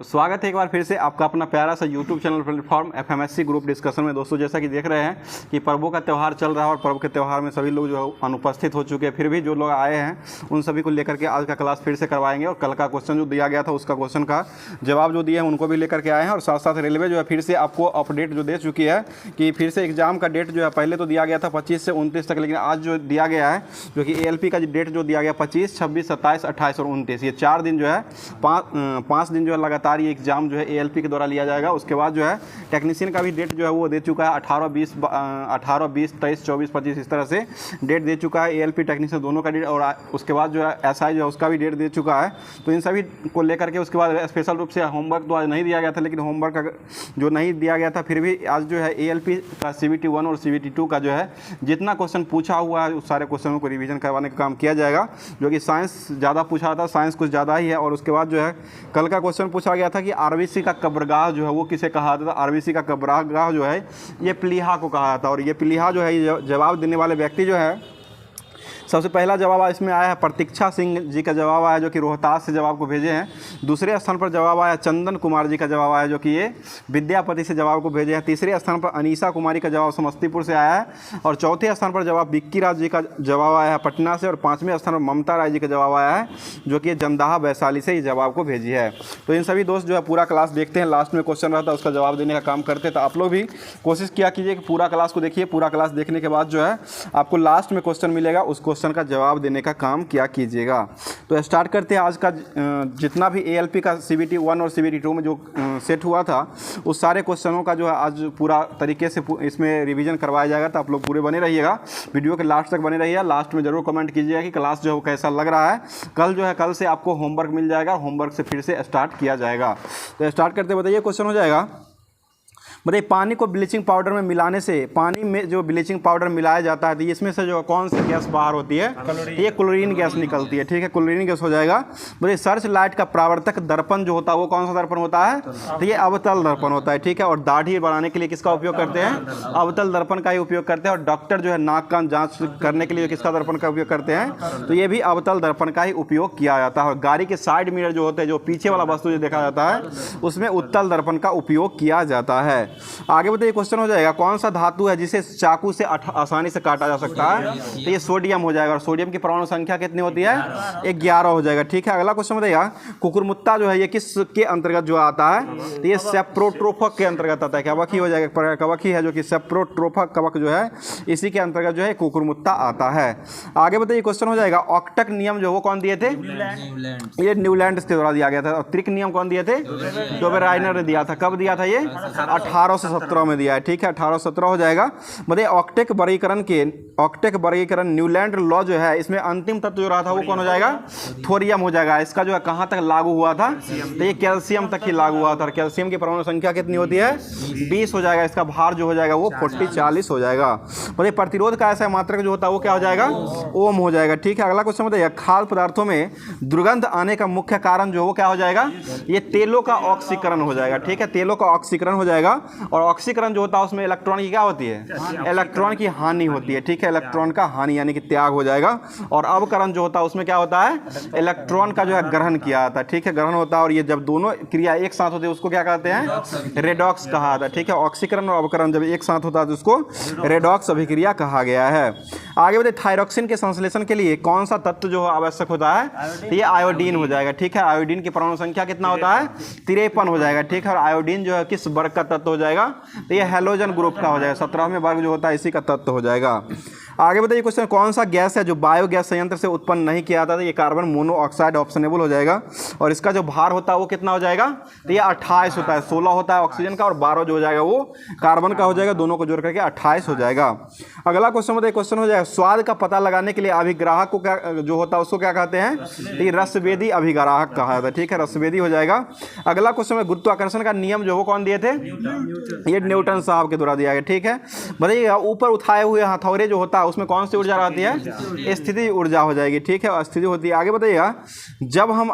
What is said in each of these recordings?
तो स्वागत है एक बार फिर से आपका अपना प्यारा सा YouTube channel platform FMSC group discussion में। दोस्तों जैसा कि देख रहे हैं कि पर्वों का त्यौहार चल रहा है और पर्व के त्यौहार में सभी लोग जो है अनुपस्थित हो चुके हैं। फिर भी जो लोग आए हैं उन सभी को लेकर के आज का क्लास फिर से करवाएंगे और कल का क्वेश्चन जो दिया गया था उसका क्वेश्चन का जवाब जो दिए हैं उनको भी लेकर के आए हैं। और साथ साथ रेलवे जो है फिर से आपको अपडेट जो दे चुकी है कि फिर से एग्जाम का डेट जो है पहले तो दिया गया था 25 से 29 तक, लेकिन आज जो दिया गया है जो कि ALP का डेट जो दिया गया 25, 26, 27, 28 और 29, ये 4 दिन जो है 5 दिन जो है लगातार ये एग्जाम जो है ALP के द्वारा लिया जाएगा। उसके बाद जो है टेक्नीशियन का भी डेट जो है वो दे चुका है 18, 20, 23, 24, 25 इस तरह से डेट दे चुका है ALP टेक्नीशियन दोनों का डेट। और उसके बाद जो है SI जो है उसका भी डेट दे चुका है। तो इन सभी को लेकर के उसके बाद स्पेशल रूप से होमवर्क तो आज नहीं दिया गया था, लेकिन होमवर्क जो नहीं दिया गया था फिर भी आज जो है ALP का CBT 1 और CBT 2 का जो है जितना क्वेश्चन पूछा हुआ है उस सारे क्वेश्चनों को रिवीजन करवाने का काम किया जाएगा। जो कि साइंस ज़्यादा पूछा था, साइंस कुछ ज़्यादा ही है। और उसके बाद जो है कल का क्वेश्चन पूछा गया था कि RBC का कब्रगाह जो है वो किसे कहा जाता था। RBC का कब्रगाह जो है ये प्लीहा को कहा जाता है। और ये प्लीहा जो है ये जवाब देने वाले व्यक्ति जो है सबसे पहला जवाब इसमें आया है प्रतीक्षा सिंह जी का जवाब आया जो कि रोहतास से जवाब को भेजे हैं। दूसरे स्थान पर जवाब आया चंदन कुमार जी का जवाब आया जो कि ये विद्यापति से जवाब को भेजे हैं। तीसरे स्थान पर अनीसा कुमारी का जवाब समस्तीपुर से आया है। और चौथे स्थान पर जवाब विक्की राज जी का जवाब आया है पटना से। और पाँचवें स्थान पर ममता राय जी का जवाब आया है जो कि जंदाहा वैशाली से ये जवाब को भेजी है। तो इन सभी दोस्त जो है पूरा क्लास देखते हैं, लास्ट में क्वेश्चन रहता है उसका जवाब देने का काम करते हैं। तो आप लोग भी कोशिश किया कीजिए कि पूरा क्लास को देखिए। पूरा क्लास देखने के बाद जो है आपको लास्ट में क्वेश्चन मिलेगा, उस क्वेश्चन का जवाब देने का काम किया कीजिएगा। तो स्टार्ट करते हैं आज का जितना भी ALP का CBT 1 और CBT 2 में जो सेट हुआ था उस सारे क्वेश्चनों का जो है आज पूरा तरीके से इसमें रिवीजन करवाया जाएगा। तो आप लोग पूरे बने रहिएगा, वीडियो के लास्ट तक बने रहिएगा। लास्ट में जरूर कमेंट कीजिएगा कि क्लास जो है कैसा लग रहा है। कल जो है कल से आपको होमवर्क मिल जाएगा, होमवर्क से फिर से स्टार्ट किया जाएगा। तो स्टार्ट करते बताइए क्वेश्चन हो जाएगा। बताइए पानी को ब्लीचिंग पाउडर में मिलाने से पानी में जो ब्लीचिंग पाउडर मिलाया जाता है तो इसमें से जो कौन सी गैस बाहर होती है? ये क्लोरीन गैस निकलती है। ठीक है, क्लोरीन गैस हो जाएगा। बताइए सर्च लाइट का परावर्तक दर्पण जो होता है वो कौन सा दर्पण होता है? तो ये अवतल दर्पण होता है। ठीक है, और दाढ़ी बनाने के लिए किसका उपयोग करते हैं? अवतल दर्पण का ही उपयोग करते हैं। और डॉक्टर जो है नाक कान जाँच करने के लिए किसका दर्पण का उपयोग करते हैं? तो ये भी अवतल दर्पण का ही उपयोग किया जाता है। और गाड़ी के साइड मिरर जो होते हैं, जो पीछे वाला वस्तु जो देखा जाता है उसमें उत्तल दर्पण का उपयोग किया जाता है। आगे बताइए क्वेश्चन हो जाएगा कौन सा धातु है जिसे चाकू से आसानी से काटा जा सकता है? तो ये सोडियम हो जाएगा। और सोडियम की परमाणु संख्या कितनी होती है? 11 हो जाएगा। ठीक है, अगला क्वेश्चन बताइएगा कुकुरमुत्ता जो है ये किसके अंतर्गत जो आता है? तो ये सेप्रोट्रोफक के अंतर्गत आता है। कवक ही हो जाएगा, कवक ही है जो कि सेप्रोट्रोफक कवक जो है इसी के अंतर्गत जो है कुकुरमुत्ता आता है। आगे बताइए क्वेश्चन हो जाएगा ऑक्टक नियम जो वो कौन दिए थे? ये न्यूलैंड के द्वारा दिया गया था। और त्रिक नियम कौन दिए थे? डोबेराइनर ने दिया था। कब दिया था? ये 1817 में दिया है। ठीक है, 1817 हो जाएगा। मतलब ऑक्टेक वर्गीकरण न्यूलैंड लॉ जो है इसमें अंतिम तत्व जो रहा था वो कौन हो जाएगा? थोरियम हो जाएगा। इसका जो है कहाँ तक लागू हुआ था? तो ये कैल्शियम तक ही लागू हुआ था। और कैल्शियम की परमाणु संख्या कितनी होती है? 20 हो जाएगा। इसका भार जो हो जाएगा वो 40 हो जाएगा। मतलब प्रतिरोध का ऐसा मात्रक जो होता है वो क्या हो जाएगा? ओम हो जाएगा। ठीक है, अगला क्वेश्चन बताइए खाद्य पदार्थों में दुर्गंध आने का मुख्य कारण जो वो क्या हो जाएगा? ये तेलों का ऑक्सीकरण हो जाएगा। ठीक है, तेलों का ऑक्सीकरण हो जाएगा। और ऑक्सीकरण जो होता है उसमें इलेक्ट्रॉन की क्या होती है? इलेक्ट्रॉन की हानि होती है। ठीक है, इलेक्ट्रॉन का हानि यानी कि त्याग हो जाएगा। और अवकरण जो होता है उसमें क्या होता है? इलेक्ट्रॉन का जो है ग्रहण किया जाता है। ठीक है, ग्रहण होता है। और ये जब दोनों क्रिया एक साथ होती है उसको क्या कहते हैं? रेडॉक्स कहा जाता है। ठीक है, ऑक्सीकरण और अवकरण जब एक साथ होता है तो उसको रेडॉक्स अभिक्रिया कहा गया है। आगे बताइए थायरॉक्सिन के संश्लेषण के लिए कौन सा तत्व जो आवश्यक होता है? तो ये आयोडीन हो जाएगा। ठीक है, आयोडीन की परमाणु संख्या कितना होता है? 53 हो जाएगा। ठीक है, और आयोडीन जो है किस वर्ग का तत्व हो जाएगा? तो ये हैलोजन ग्रुप का हो जाएगा। 17वें वर्ग जो होता है इसी का तत्व हो जाएगा। आगे बताइए क्वेश्चन कौन सा गैस है जो बायोगैस संयंत्र से उत्पन्न नहीं किया जाता? ये कार्बन मोनोऑक्साइड ऑप्शनेबल हो जाएगा। और इसका जो भार होता है वो कितना हो जाएगा? तो ये 28 होता है। 16 होता है ऑक्सीजन का और 12 जो हो जाएगा वो कार्बन का हो जाएगा। दोनों को जोड़ करके 28 हो जाएगा। अगला क्वेश्चन बताइए क्वेश्चन हो जाएगा स्वाद का पता लगाने के लिए अभिग्राहक को क्या जो होता है उसको क्या कहते हैं? ये रसवेदी अभिग्राहक कहा जाता है। ठीक है, रसवेदी हो जाएगा। अगला क्वेश्चन में गुरुत्वाकर्षण का नियम जो वो कौन दिए थे? ये न्यूटन साहब के द्वारा दिया गया। ठीक है, बताइए ऊपर उठाए हुए हथौड़े जो होता है उसमें कौन सी ऊर्जा रहती है? स्थिति ऊर्जा हो जाएगी, ठीक है, स्थिति होती है। आगे बताइएगा, जब हम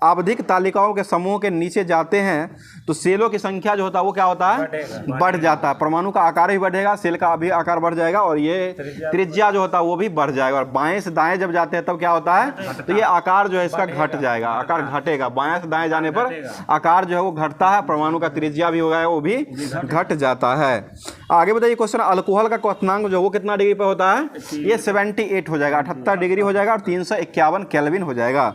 आवधिक तालिकाओं के समूह के नीचे जाते हैं तो सेलों की संख्या जो होता है वो क्या होता है? बढ़ जाता है। परमाणु का आकार भी बढ़ेगा, सेल का भी आकार बढ़ जाएगा और ये त्रिज्या जो होता है वो भी बढ़ जाएगा। और बाएं से दाएं जब जाते हैं तब क्या होता है? तो ये आकार जो है इसका घट जाएगा, आकार घटेगा। बाएं से दाएं जाने पर आकार जो है वो घटता है, परमाणु का त्रिज्या भी होगा वो भी घट जाता है। आगे बताइए क्वेश्चन, अल्कोहल का क्वथनांक जो वो कितना डिग्री पर होता है? ये 78 हो जाएगा, 78 डिग्री हो जाएगा और 351 केल्विन हो जाएगा।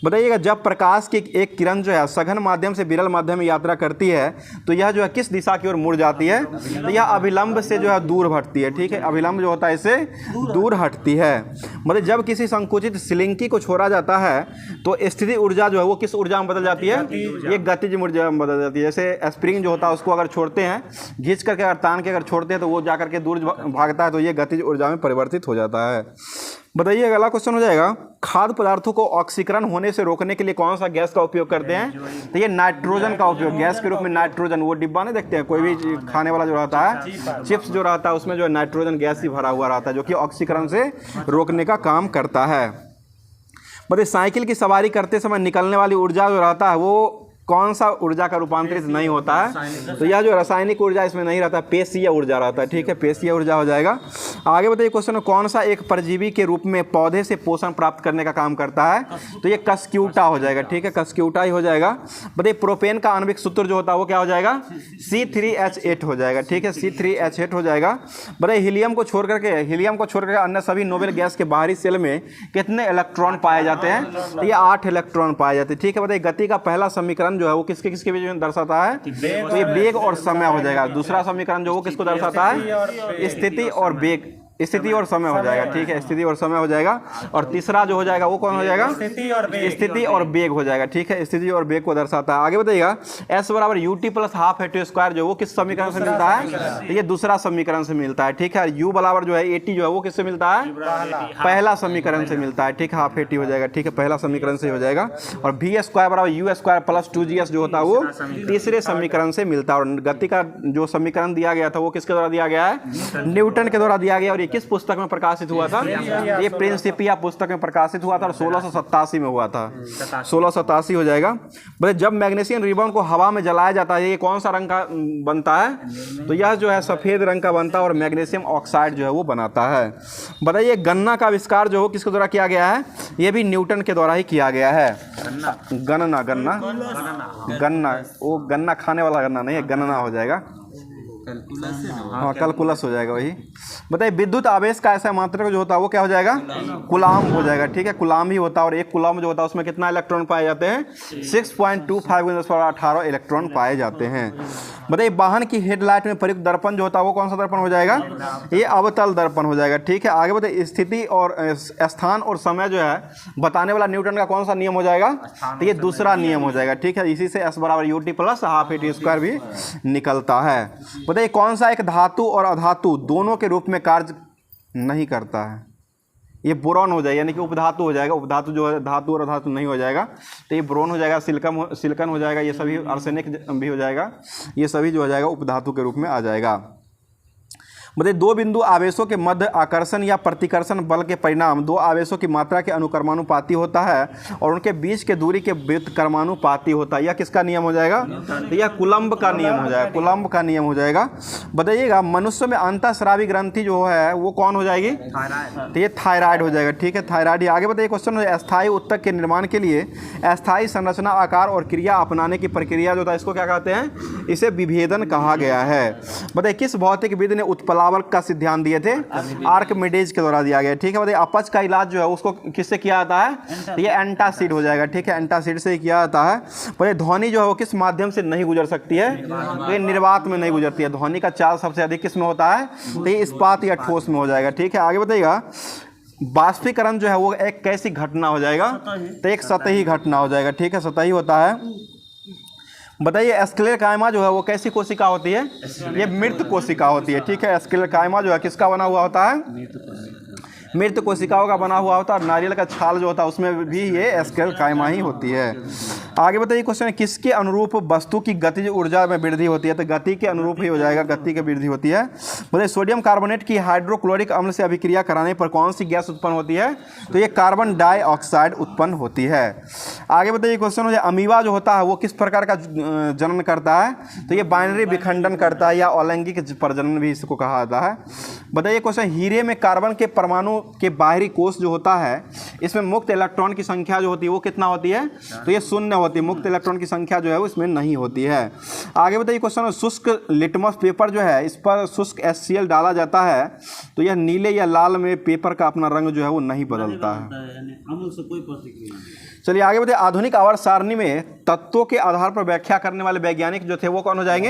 बताइएगा, जब प्रकाश की एक किरण जो है सघन माध्यम से विरल माध्यम में यात्रा करती है तो यह जो है किस दिशा की ओर मुड़ जाती है? तो यह अभिलंब से जो है दूर हटती है, ठीक है, अभिलंब जो होता है इससे दूर हटती है। मतलब जब किसी संकुचित सिलिंकी को छोड़ा जाता है तो स्थिति ऊर्जा जो है वो किस ऊर्जा में बदल जाती है? ये गतिज ऊर्जा में बदल जाती है। जैसे स्प्रिंग जो होता है उसको अगर छोड़ते हैं, घींच करके अगर तान के अगर छोड़ते हैं तो वो जाकर के दूर भागता है, तो ये गतिज ऊर्जा में परिवर्तित हो जाता है। बताइए अगला क्वेश्चन हो जाएगा, खाद्य पदार्थों को ऑक्सीकरण होने से रोकने के लिए कौन सा गैस का उपयोग करते हैं? तो ये नाइट्रोजन का उपयोग, गैस के रूप में नाइट्रोजन, वो डिब्बा नहीं देखते हैं कोई भी खाने वाला जो रहता है, चिप्स जो रहता है उसमें जो है नाइट्रोजन गैस ही भरा हुआ रहता है जो कि ऑक्सीकरण से रोकने का काम करता है। बताइए साइकिल की सवारी करते समय निकलने वाली ऊर्जा जो रहता है वो कौन सा ऊर्जा का रूपांतरित नहीं होता है? तो यह जो रासायनिक ऊर्जा इसमें नहीं रहता, पेशीय ऊर्जा रहता है, ठीक है, पेशीय ऊर्जा हो जाएगा। आगे बताइए क्वेश्चन, कौन सा एक परजीवी के रूप में पौधे से पोषण प्राप्त करने का काम करता है? तो ये कस्क्यूटा हो जाएगा, ठीक है, कस्क्यूटा ही हो जाएगा। बताइए प्रोपेन का आणविक सूत्र जो होता है वो क्या हो जाएगा? C3H8 हो जाएगा, ठीक है, C3H8 हो जाएगा। बताइए हीलियम को छोड़ करके अन्य सभी नोबेल गैस के बाहरी सेल में कितने इलेक्ट्रॉन पाए जाते हैं? तो ये 8 इलेक्ट्रॉन पाए जाते हैं, ठीक है। बताइए गति का पहला समीकरण जो है वो किसके बीच में दर्शाता है? तो ये वेग और समय हो जाएगा। दूसरा समीकरण जो वो किसको दर्शाता है? स्थिति और वेग, स्थिति और समय हो जाएगा, ठीक है, स्थिति और समय हो जाएगा। और तीसरा जो हो जाएगा वो कौन हो जाएगा? स्थिति और वेग हो जाएगा, ठीक है, स्थिति और वेग को दर्शाता है। आगे बताइएगा, S बराबर UT plus half AT square जो वो किस समीकरण से मिलता है? तो ये दूसरा समीकरण से मिलता है, ठीक है। U बराबर जो है AT जो है वो किससे मिलता है? पहला समीकरण से मिलता है, ठीक है, हाफ AT हो जाएगा, ठीक है, पहला समीकरण से हो जाएगा। और V स्क्वायर बराबर U स्क्वायर प्लस 2GS जो होता है वो तीसरे समीकरण से मिलता है। और गति का जो समीकरण दिया गया था वो किसके द्वारा दिया गया है? न्यूटन के द्वारा दिया गया। और किस पुस्तक में प्रकाशित हुआ था? ये प्रिंसिपिया पुस्तक में प्रकाशित हुआ था और 1687 में हुआ था, 1687 हो जाएगा। भाई जब मैग्नीशियम रिबन को हवा में जलाया जाता है ये कौन सा रंग का बनता है? तो यह जो है सफेद रंग का बनता है और मैग्नीशियम ऑक्साइड जो है वो बनाता है। बताइए गन्ना का आविष्कार जो हो किसके द्वारा किया गया है? ये भी न्यूटन के द्वारा ही किया गया है। गन्ना वो गन्ना खाने वाला गन्ना नहीं है, गणना हो जाएगा, हाँ कैलकुलस हो जाएगा वही। बताइए विद्युत आवेश का ऐसा मात्रक जो होता है वो क्या हो जाएगा? कूलाम हो जाएगा, ठीक है, कूलाम ही होता है। और एक कूलाम जो होता है उसमें कितना इलेक्ट्रॉन पाए जाते हैं? 6.25 × 1018 इलेक्ट्रॉन पाए जाते हैं। बताइए वाहन की हेडलाइट में प्रयुक्त दर्पण जो होता है वो कौन सा दर्पण हो जाएगा? ये अवतल दर्पण हो जाएगा, ठीक है। आगे बताइए स्थिति और स्थान और समय जो है बताने वाला न्यूटन का कौन सा नियम हो जाएगा? तो ये दूसरा नियम हो जाएगा, ठीक है। इसी से S बराबर UT plus half AT square भी निकलता है। बताइए कौन सा एक धातु और अधातु दोनों के रूप में कार्य नहीं करता है? ये बोरॉन हो जाएगा, यानी कि उपधातु हो जाएगा। उपधातु जो है धातु और अधातु नहीं हो जाएगा, तो ये बोरॉन हो जाएगा, सिलिकन हो जाएगा, ये सभी आर्सेनिक भी हो जाएगा, ये सभी जो हो जाएगा उपधातु के रूप में आ जाएगा। मतलब दो बिंदु आवेशों के मध्य आकर्षण या प्रतिकर्षण बल के परिणाम दो आवेशों की मात्रा के अनुक्रमानुपाती होता है और उनके बीच के दूरी के व्युत्क्रमानुपाती होता है। यह किसका नियम हो जाएगा? तो यह कूलम्ब का नियम हो जाएगा, कूलम्ब का नियम हो जाएगा। बताइएगा मनुष्य में अंतःस्रावी ग्रंथि जो है वो कौन हो जाएगी? तो ये थायराइड हो जाएगा, ठीक है, थायराइड। आगे बताइए क्वेश्चन है अस्थायी उत्तक के निर्माण के लिए अस्थायी संरचना आकार और क्रिया अपनाने की प्रक्रिया जो था इसको क्या कहते हैं? इसे विभेदन कहा गया है। बताइए किस भौतिकविद ने उत्प्लावक का सिद्धांत दिए थे? आर्किमिडीज के द्वारा दिया गया, ठीक है। बताइए अपच का इलाज जो है उसको किससे किया जाता है? ये एंटासिड हो जाएगा, ठीक है, एंटासिड से किया जाता है। बताइए ध्वनि जो है वो किस माध्यम से नहीं गुजर सकती है? तो ये निर्वात में नहीं गुजरती है। ध्वनि का चाल सबसे अधिक किस में होता है? तो ये इस्पात या ठोस में हो जाएगा, ठीक है। आगे बताइएगा बाष्पीकरण जो है वो एक कैसी घटना हो जाएगा? तो एक सतही घटना हो जाएगा, ठीक है, सतही होता है। बताइए स्क्लेरकाइमा जो है वो कैसी कोशिका होती है? ये मृत कोशिका होती है, ठीक है। स्क्लेरकाइमा जो है किसका बना हुआ होता है? मृत कोशिकाओं का बना हुआ होता है। और नारियल का छाल जो होता है उसमें भी ये स्क्लेरकाइमा ही होती है। आगे बताइए क्वेश्चन है, किसके अनुरूप वस्तु की गतिज ऊर्जा में वृद्धि होती है? तो गति के अनुरूप ही हो जाएगा, गति की वृद्धि होती है। बताइए सोडियम कार्बोनेट की हाइड्रोक्लोरिक अम्ल से अभिक्रिया कराने पर कौन सी गैस उत्पन्न होती है? तो ये कार्बन डाइऑक्साइड उत्पन्न होती है। आगे बताइए क्वेश्चन हो जाए, अमीबा जो होता है वो किस प्रकार का जनन करता है? तो ये बाइनरी विखंडन करता है या अलैंगिक प्रजनन भी इसको कहा जाता है। बताइए क्वेश्चन, हीरे में कार्बन के परमाणु के बाहरी कोष जो होता है इसमें मुक्त इलेक्ट्रॉन की संख्या जो होती है वो कितना होती है? तो ये शून्य होती है, मुक्त इलेक्ट्रॉन की संख्या जो है वो इसमें नहीं होती है। आगे बताइए क्वेश्चन, शुष्क लिटमस पेपर जो है इस पर शुष्क HCl डाला जाता है तो यह नीले या लाल में पेपर का अपना रंग जो है वो नहीं बदलता है। अमूल से कोई प्रतिक्रिया नहीं। चलिए आगे बताइए, आधुनिक आवर्त सारणी में तत्वों के आधार पर व्याख्या करने वाले वैज्ञानिक जो थे वो कौन हो जाएंगे?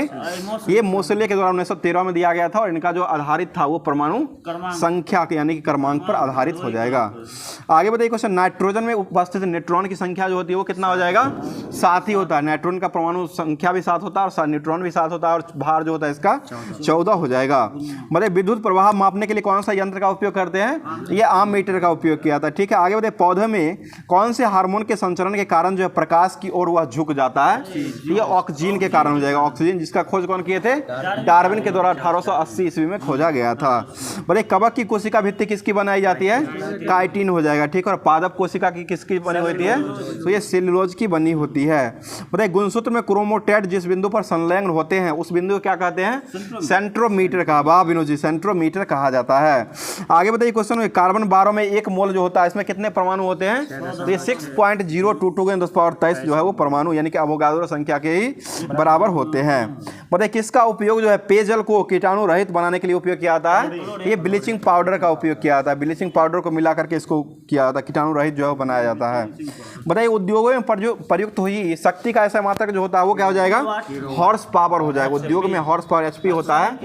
ये मोसले के द्वारा 1913 में दिया गया था और इनका जो आधारित था वो परमाणु संख्या के यानी कि क्रमांक पर आधारित हो जाएगा। आगे बताइए क्वेश्चन, नाइट्रोजन में उपस्थित न्यूट्रॉन की संख्या जो होती है वो कितना हो जाएगा? 7 ही होता है। नाइट्रोजन का परमाणु संख्या भी 7 होता है और न्यूट्रॉन भी 7 होता है और भार जो होता है इसका 14 हो जाएगा। बताइए विद्युत प्रवाह मापने के लिए कौन सा यंत्र का उपयोग करते हैं? ये आम मीटर का उपयोग किया था। ठीक है, आगे बताइए पौधे में कौन से हार्मोन के संचरण के कारण जो है प्रकाश की ओर वह झुक जाता है? ये ऑक्सीजन के कारण हो जाएगा। ऑक्सीजन जिसका खोज कौन किए थे? डार्विन के द्वारा 1880 ईस्वी में खोजा गया था। बताइए कवक की कोशिका भित्ति किसकी बनाई जाती है? काइटिन हो जाएगा। ठीक है, और पादप कोशिका की किसकी बनी होती है? तो ये सेल्यूलोज की बनी होती है। बताइए गुणसूत्र में क्रोमोटेट जिस बिंदु पर संलग्न होते हैं उस बिंदु को क्या कहते हैं? सेंट्रोमीटर कहा। वाह विनोद जी, सेंट्रोमीटर कहा जाता है। आगे बताइए क्वेश्चन, कार्बन 12 में 1 मोल जो होता है इसमें कितने परमाणु होते हैं? तो ये 6.022 जो है वो परमाणु यानी कि अवोगाद्रो संख्या के ही बराबर होते हैं। बताइए किसका उपयोग जो है पेयजल को कीटाणु रहित बनाने के लिए उपयोग किया जाता है? ये ब्लीचिंग पाउडर का उपयोग किया जाता है। ब्लीचिंग पाउडर को मिला करके इसको किया जाता है, कीटाणु रहित जो है बनाया जाता है। बताइए उद्योगों में प्रयुक्त हुई शक्ति का ऐसा मात्रक जो होता है वो क्या हो जाएगा? हॉर्स पावर हो जाएगा। उद्योग में हॉर्स पावर HP होता है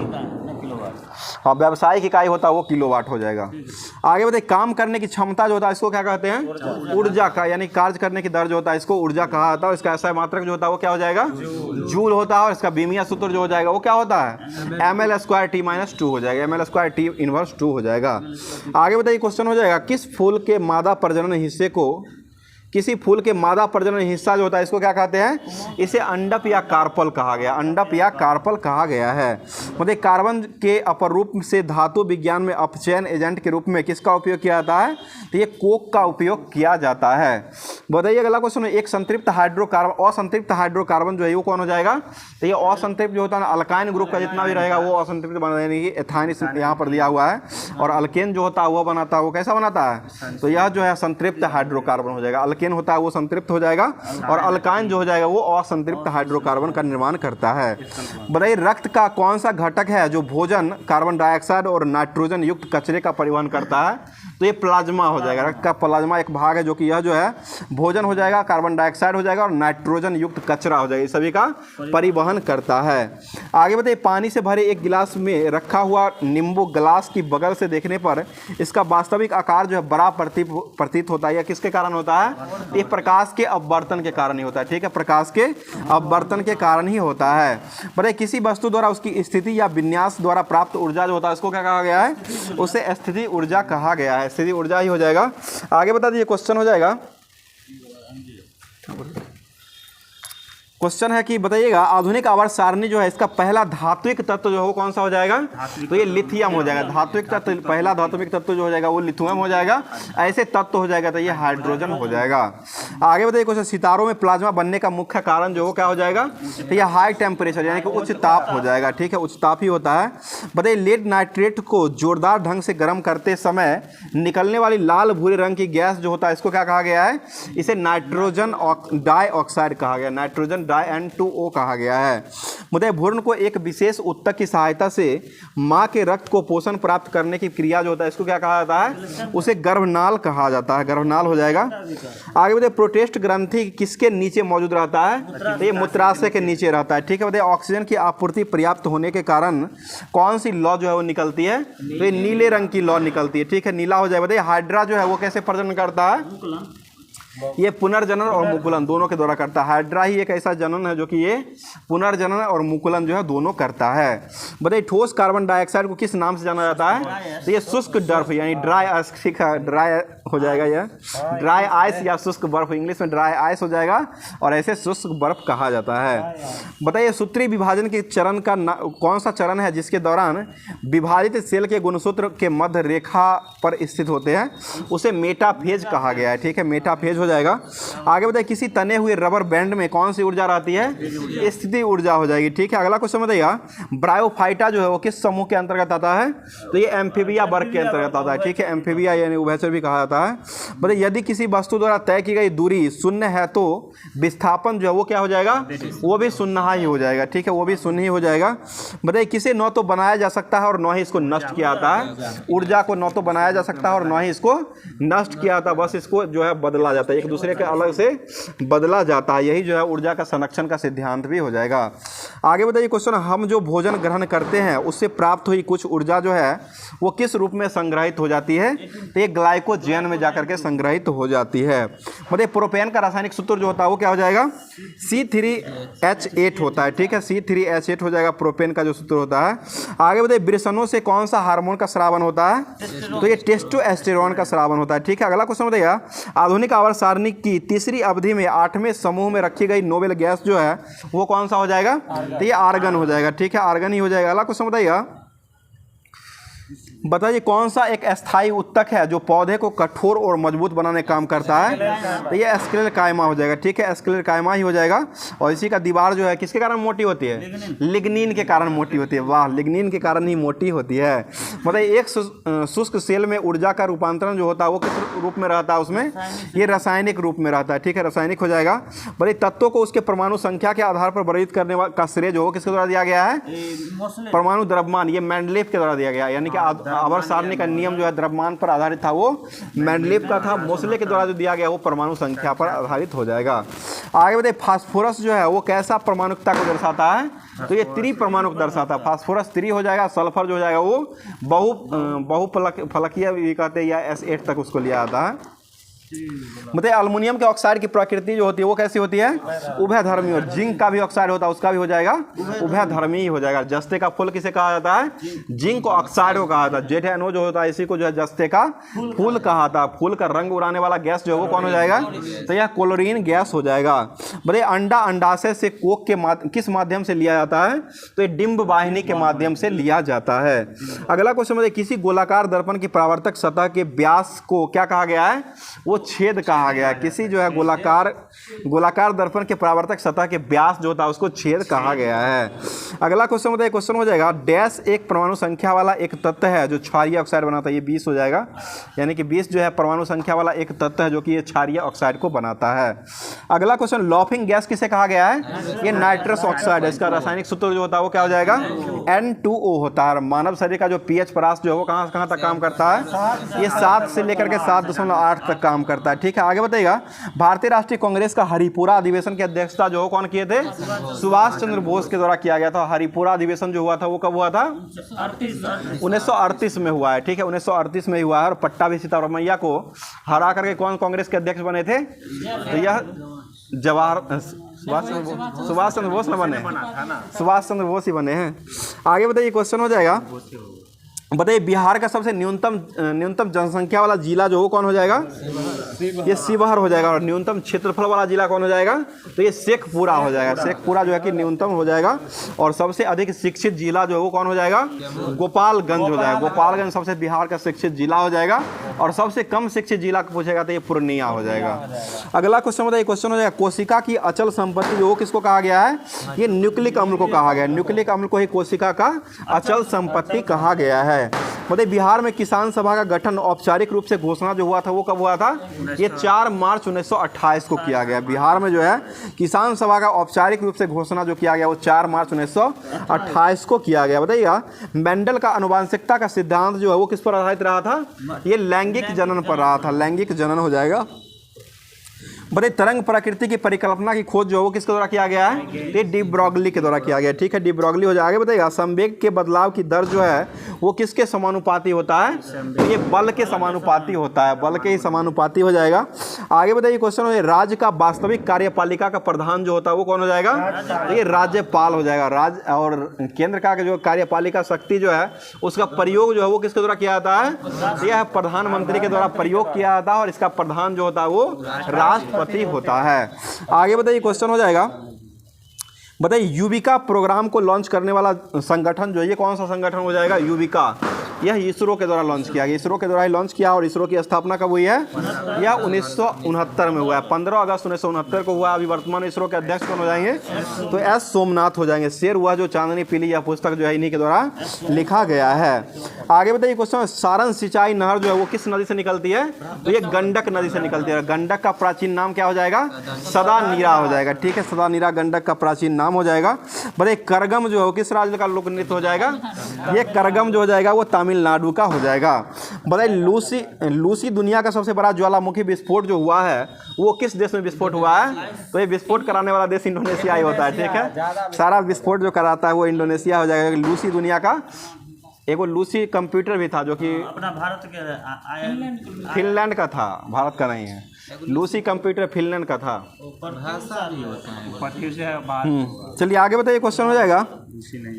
और व्यावसायिक इकाई होता है वो किलोवाट हो जाएगा। आगे बताइए काम करने की क्षमता जो होता है इसको क्या कहते हैं? ऊर्जा का, यानी कार्य करने की दर जो होता है इसको ऊर्जा कहा जाता है। इसका ऐसा मात्रक जो होता है वो क्या हो जाएगा? जूल होता है। और इसका बीमिया सूत्र जो हो जाएगा वो क्या होता है? ml²T-2 हो जाएगा। ml²T−2 हो जाएगा। आगे बताइए क्वेश्चन हो जाएगा, किस फूल के मादा प्रजनन हिस्से को किसी फूल के मादा प्रजनन हिस्सा जो होता है इसको क्या कहते हैं? इसे अंडप या कार्पल कहा गया। अंडप या कार्पल कहा गया है। मतलब कार्बन के अपरूप से धातु विज्ञान में अपचयन एजेंट के रूप में किसका उपयोग किया जाता है? तो ये कोक का उपयोग किया जाता है। बताइए अगला क्वेश्चन है, एक संतृप्त हाइड्रोकार्बन असंतृप्त हाइड्रोकार्बन जो है वो कौन हो जाएगा? तो ये असंतृप्त जो होता है अल्काइन ग्रुप का जितना भी रहेगा वो असंतृप्त बना, यानी कि एथाइन यहाँ पर दिया हुआ है। और अल्केन जो होता है वो बनाता है, वो कैसा बनाता है? तो यह जो है संतृप्त हाइड्रोकार्बन हो जाएगा। अल्केन होता है वो संतृप्त हो जाएगा और अल्काइन जो हो जाएगा वो असंतृप्त हाइड्रोकार्बन का निर्माण करता है। बताइए रक्त का कौन सा घटक है जो भोजन, कार्बन डाइऑक्साइड और नाइट्रोजन युक्त कचरे का परिवहन करता है? तो ये प्लाज्मा हो जाएगा। रक्त का प्लाज्मा एक भाग है जो कि यह जो है भोजन हो जाएगा, कार्बन डाइऑक्साइड हो जाएगा और नाइट्रोजन युक्त कचरा हो जाएगा, ये सभी का परिवहन करता है। आगे बताइए पानी से भरे एक गिलास में रखा हुआ नींबू ग्लास की बगल से देखने पर इसका वास्तविक आकार जो है बड़ा प्रतीत होता है। यह किसके कारण होता है? ये प्रकाश के अपवर्तन के कारण ही होता है। ठीक है, प्रकाश के अपवर्तन के कारण ही होता है। बताइए किसी वस्तु द्वारा उसकी स्थिति या विन्यास द्वारा प्राप्त ऊर्जा जो होता है इसको क्या कहा गया है? उसे स्थिति ऊर्जा कहा गया है। स्थिति ऊर्जा ही हो जाएगा। आगे बता दीजिए क्वेश्चन हो जाएगा, क्वेश्चन है कि बताइएगा आधुनिक आवर्त सारणी जो है इसका पहला धात्विक तत्व जो है वो कौन सा हो जाएगा? तो ये लिथियम हो जाएगा। धात्विक तत्व, पहला धात्विक तत्व जो हो जाएगा वो लिथियम हो जाएगा। ऐसे तत्व हो जाएगा तो ये हाइड्रोजन हो जाएगा। आगे बताइए क्वेश्चन, सितारों में प्लाज्मा बनने का मुख्य कारण जो वो क्या हो जाएगा? तो ये हाई टेम्परेचर यानी कि उच्च ताप हो जाएगा। ठीक है, उच्च ताप ही होता है। बताइए लेड नाइट्रेट को जोरदार ढंग से गर्म करते समय निकलने वाली लाल भूरे रंग की गैस जो होता है इसको क्या कहा गया है? इसे नाइट्रोजन डाइऑक्साइड कहा गया। नाइट्रोजन N2O कहा गया है। मुझे भ्रूण को एक विशेष उत्तक की सहायता से माँ के रक्त को पोषण प्राप्त करने की क्रिया जो होता है इसको क्या कहा जाता है? उसे गर्भनाल कहा जाता है। गर्भनाल हो जाएगा। आगे बताइए प्रोटेस्ट ग्रंथि किसके नीचे मौजूद रहता है? तो ये मूत्राशय के नीचे रहता है। ठीक है, बताइए ऑक्सीजन की आपूर्ति पर्याप्त होने के कारण कौन सी लौ जो है वो निकलती है? तो ये नीले रंग की लौ निकलती है। ठीक है, नीला हो जाएगा। बताइए हाइड्रा जो है वो कैसे प्रजनन करता है? ये पुनर्जनन और मुकुलन दोनों के द्वारा करता है। हाइड्रा ही एक ऐसा जनन है जो कि ये पुनर्जनन और मुकुलन जो है दोनों करता है। बताइए ठोस कार्बन डाइऑक्साइड को किस नाम से जाना जाता है? तो ये शुष्क बर्फ यानी ड्राई आइस, ठीक है, ड्राई हो जाएगा, यह ड्राई आइस या शुष्क बर्फ, इंग्लिश में ड्राई आइस हो जाएगा, और ऐसे शुष्क बर्फ कहा जाता है। बताइए सूत्रीय विभाजन के चरण का कौन सा चरण है जिसके दौरान विभाजित सेल के गुणसूत्र के मध्य रेखा पर स्थित होते हैं, उसे मेटाफेज कहा गया है। ठीक है, मेटाफेज हो जाएगा। आगे बताइए किसी तने हुए रबर बैंड में कौन सी ऊर्जा रहती है? स्थिति ऊर्जा हो जाएगी। ठीक है, अगला क्वेश्चन बताइएगा ब्रायोफाइटा जो है वो किस समूह के अंतर्गत आता है? तो ये एम्फीबिया वर्ग के अंतर्गत आता है। ठीक है, एम्फीबिया यानी उभयचर भी कहा जाता है। बताइए यदि किसी वस्तु द्वारा तय की गई दूरी शून्य है तो विस्थापन जो है वो क्या हो जाएगा? वो भी शून्य ही हो जाएगा। ठीक है, वो भी शून्य ही हो जाएगा। बताइए किसे न तो बनाया जा सकता है और न ही इसको नष्ट किया जाता है। ऊर्जा को न तो बनाया जा सकता है और न ही इसको नष्ट किया जाता है, बस इसको जो है बदला जाता है, एक दूसरे के अलग से बदला जाता है। यही जो है ऊर्जा का संरक्षण का सिद्धांत भी हो जाएगा। आगे बताइए क्वेश्चन, हम जो भोजन ग्रहण करते हैं उससे प्राप्त हुई कुछ ऊर्जा जो है वो किस रूप में संग्रहित हो जाती है? तो ये ग्लाइकोजन में जाकर के संग्रहित हो जाती है। मतलब प्रोपेन का रासायनिक सूत्र जो होता है वो क्या हो जाएगा? C3H8 होता है। ठीक है, C3H8 हो जाएगा प्रोपेन का जो सूत्र होता है। आगे बताइए वृषणों से कौन सा हार्मोन का स्रावन होता है? तो ये टेस्टोस्टेरोन का स्रावन होता है। ठीक है, अगला क्वेश्चन बताइएगा आधुनिक आवर्त सारणी की तीसरी अवधि में 8वें समूह में रखी गई नोबेल गैस जो है वो कौन सा हो जाएगा? तो ये आर्गन हो जाएगा। ठीक है, आर्गन ही हो जाएगा। अगला क्वेश्चन बताइए कौन सा एक अस्थायी उत्तक है जो पौधे को कठोर और मजबूत बनाने का काम करता है? तो ये स्क्लेरोकाइमा हो जाएगा। ठीक है, स्क्लेरोकाइमा ही हो जाएगा। और इसी का दीवार जो है किसके कारण मोटी होती है? लिग्निन के कारण मोटी होती है। वाह, लिग्निन के कारण ही मोटी होती है। बताइए एक शुष्क सेल में ऊर्जा का रूपांतरण जो होता है वो किस रूप में रहता है? उसमें ये रासायनिक रूप में रहता है। ठीक है, रासायनिक हो जाएगा। बताइए तत्वों को उसके परमाणु संख्या के आधार पर वर्गीकृत करने का श्रेय जो हो किसके द्वारा दिया गया है? परमाणु द्रव्यमान, ये मेंडलीव के द्वारा दिया गया। यानी कि आवर्त सारणी का नियम जो है द्रव्यमान पर आधारित था वो मेंडलीव का था। मोसले के द्वारा जो दिया गया वो परमाणु संख्या पर आधारित हो जाएगा। आगे बताइए फास्फोरस जो है वो कैसा परमाणुकता को दर्शाता है? तो ये त्रिपरमाणुक दर्शाता है। फास्फोरस त्रि हो जाएगा। सल्फर जो हो जाएगा वो बहुफलकीय भी कहते हैं, या S8 तक उसको लिया जाता है। मतलब एल्युमिनियम के ऑक्साइड की प्रकृति जो होती है वो कैसी होती है? उभयधर्मी। और जिंक का भी ऑक्साइड होता है उसका भी हो जाएगा उभयधर्मी ही हो जाएगा। जस्ते का फूल किसे कहा जाता है? जिंक ऑक्साइड को कहा जाता है। जेठेनो जो होता है इसी को जो है जस्ते का फूल कहा जाता है। फूल का रंग उड़ाने वाला गैस जो है वो कौन हो जाएगा? तो यह क्लोरीन गैस हो जाएगा। बताइए अंडा अंडाशय से कोक के किस माध्यम से लिया जाता है? तो ये डिंब वाहिनी के माध्यम से लिया जाता है। अगला क्वेश्चन बताइए किसी गोलाकार दर्पण की परावर्तक सतह के व्यास को क्या कहा गया है? वो छेद कहा गया है। किसी जो है गोलाकार दर्पण के परावर्तक सतह के व्यास जो होता है उसको छेद कहा गया है। अगला क्वेश्चन बताइए, क्वेश्चन हो जाएगा डैश एक परमाणु संख्या वाला एक तत्व है जो क्षारीय ऑक्साइड बनाता है। ये 20 हो जाएगा। यानी कि 20 जो है परमाणु संख्या वाला एक तत्व है जो कि ये क्षारीय ऑक्साइड को बनाता है। अगला क्वेश्चन लॉफिंग गैस किसे कहा गया है? ये नाइट्रस ऑक्साइड है। इसका रासायनिक सूत्र जो होता है वो क्या हो जाएगा? N2O होता है। मानव शरीर का जो pH परास जो है वो कहाँ तक काम करता है? ये 7 से लेकर के 7.8 तक काम करता है। ठीक है, आगे बताइएगा भारतीय राष्ट्रीय कांग्रेस का हरिपुरा अधिवेशन की अध्यक्षता जो कौन किए थे? सुभाष चंद्र बोस के द्वारा किया गया था। हरिपुरा अधिवेशन जो हुआ था वो कब हुआ था? 1938 में हुआ है। ठीक है, 1938 में हुआ है। और पट्टा भी सीतारमैया को हरा करके कौन कांग्रेस के अध्यक्ष बने थे? तो यह सुभाष चंद्र बोस न बने? सुभाष चंद्र बोस ही बने हैं। आगे बताइए क्वेश्चन हो जाएगा बताइए बिहार का सबसे न्यूनतम जनसंख्या वाला जिला जो वो कौन हो जाएगा? ये शिवहर हो जाएगा। और न्यूनतम क्षेत्रफल वाला जिला कौन हो जाएगा? तो ये शेखपुरा हो जाएगा। शेखपुरा जो है कि न्यूनतम हो जाएगा। और सबसे अधिक शिक्षित जिला जो है वो कौन हो जाएगा? गोपालगंज हो जाएगा। गोपालगंज सबसे बिहार का शिक्षित जिला हो जाएगा। और सबसे कम शिक्षित जिला को पूछेगा तो ये पूर्णिया हो जाएगा। अगला क्वेश्चन बताइए, क्वेश्चन हो जाएगा कोशिका की अचल संपत्ति जो किसको कहा गया है? ये न्यूक्लिक अम्ल को कहा गया है। न्यूक्लिक अम्ल को ही कोशिका का अचल संपत्ति कहा गया है। बताइए बिहार में किसान सभा का गठन औपचारिक रूप से घोषणा जो हुआ था वो कब हुआ था? ये 4 मार्च 1928 को किया गया। बिहार में जो है किसान सभा का औपचारिक रूप से घोषणा जो किया गया वो 4 मार्च 1928 को किया गया। बताइएगा मेंडल का आनुवंशिकता का सिद्धांत जो है वो किस पर आधारित रहा था? ये लैंगिक जनन पर रहा था। लैंगिक जनन हो जाएगा। बताइए तरंग प्रकृति की परिकल्पना की खोज जो है वो किसके द्वारा किया गया है? तो ये डी ब्रॉगली के द्वारा किया गया। ठीक है, डी ब्रॉगली हो जाएगा। आगे बताइएगा संवेग के बदलाव की दर जो है वो किसके समानुपाती होता है? तो ये बल के समानुपाती होता है, बल के ही समानुपाती हो जाएगा। आगे बताइए क्वेश्चन हो, राज्य का वास्तविक कार्यपालिका का प्रधान जो होता है वो कौन हो जाएगा? तो ये राज्यपाल हो जाएगा। राज्य और केंद्र का जो कार्यपालिका शक्ति जो है उसका प्रयोग जो है वो किसके द्वारा किया जाता है? यह प्रधानमंत्री के द्वारा प्रयोग किया जाता है और इसका प्रधान जो होता है वो राष्ट्रपति होता है। आगे बताइए क्वेश्चन हो जाएगा, बताइए युविका प्रोग्राम को लॉन्च करने वाला संगठन जो है ये कौन सा संगठन हो जाएगा? युविका। यह इसरो के द्वारा लॉन्च किया गया, इसरो के द्वारा ही लॉन्च किया। और इसरो की स्थापना कब हुई है? यह 1969 में हुआ है, 15 अगस्त 1969 को हुआ। अभी वर्तमान इसरो के अध्यक्ष कौन हो जाएंगे? तो एस सोमनाथ हो जाएंगे। शेर हुआ जो चांदनी पीली, यह पुस्तक जो है इन्हीं के द्वारा लिखा गया है। आगे बताइए क्वेश्चन, सारण सिंचाई नहर जो है वो किस नदी से निकलती है? तो ये गंडक नदी से निकलती है। गंडक का प्राचीन नाम क्या हो जाएगा? सदा नीरा हो जाएगा। ठीक है, सदा नीरा गंडक का प्राचीन नाम हो जाएगा। बताइए करगम जो है किस राज्य का लोक नृत्य हो जाएगा? ये करगम जो हो जाएगा वो तमिलनाडु का हो जाएगा। बताइए लूसी दुनिया का सबसे बड़ा ज्वालामुखी विस्फोट जो हुआ है वो किस देश में विस्फोट हुआ है? तो ये विस्फोट कराने वाला देश इंडोनेशिया ही होता है। ठीक है, सारा विस्फोट जो कराता है वो इंडोनेशिया हो जाएगा। लूसी दुनिया का एक वो लूसी कंप्यूटर भी था जो कि अपना भारत के फिनलैंड का था, भारत का नहीं है। लूसी कंप्यूटर फिनलैंड का था। चलिए आगे बताइए क्वेश्चन हो जाएगा,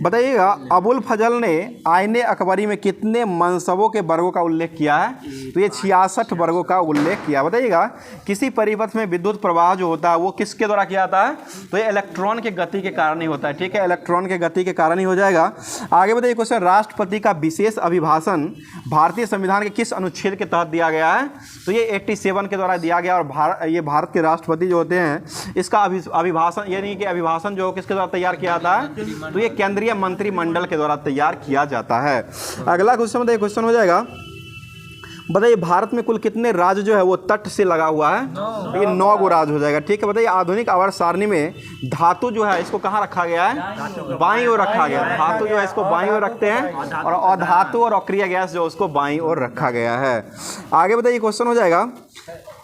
बताइएगा अबुल फजल ने आईने अकबरी में कितने मनसबों के वर्गों का उल्लेख किया है? तो ये 66 वर्गों का उल्लेख किया। बताइएगा किसी परिपथ में विद्युत प्रवाह जो होता है वो किसके द्वारा किया जाता है? तो ये इलेक्ट्रॉन के गति के कारण ही होता है। ठीक है, इलेक्ट्रॉन के गति के कारण ही हो जाएगा। आगे बताइए क्वेश्चन, राष्ट्रपति का विशेष अभिभाषण भारतीय संविधान के किस अनुच्छेद के तहत दिया गया है? तो ये 87 के द्वारा दिया गया। और ये भारत के राष्ट्रपति जो होते हैं इसका अभिभाषण यानी कि अभिभाषण जो किसके द्वारा तैयार किया जाता है? तो ये केंद्रीय मंत्रिमंडल के द्वारा तैयार किया जाता है। अगला क्वेश्चन बताइए, क्वेश्चन हो जाएगा, बताइए भारत में कुल कितने राज्य जो है वो तट से लगा हुआ है? तो ये 9 गो राज्य हो जाएगा। ठीक है, बताइए आधुनिक आवर्त सारणी में धातु जो है इसको कहाँ रखा गया है? बाईं ओर रखा गया है। धातु जो है इसको बाईं ओर रखते हैं और अधातु और अक्रिय गैस जो उसको बाईं ओर रखा गया है। आगे बताइए क्वेश्चन हो जाएगा,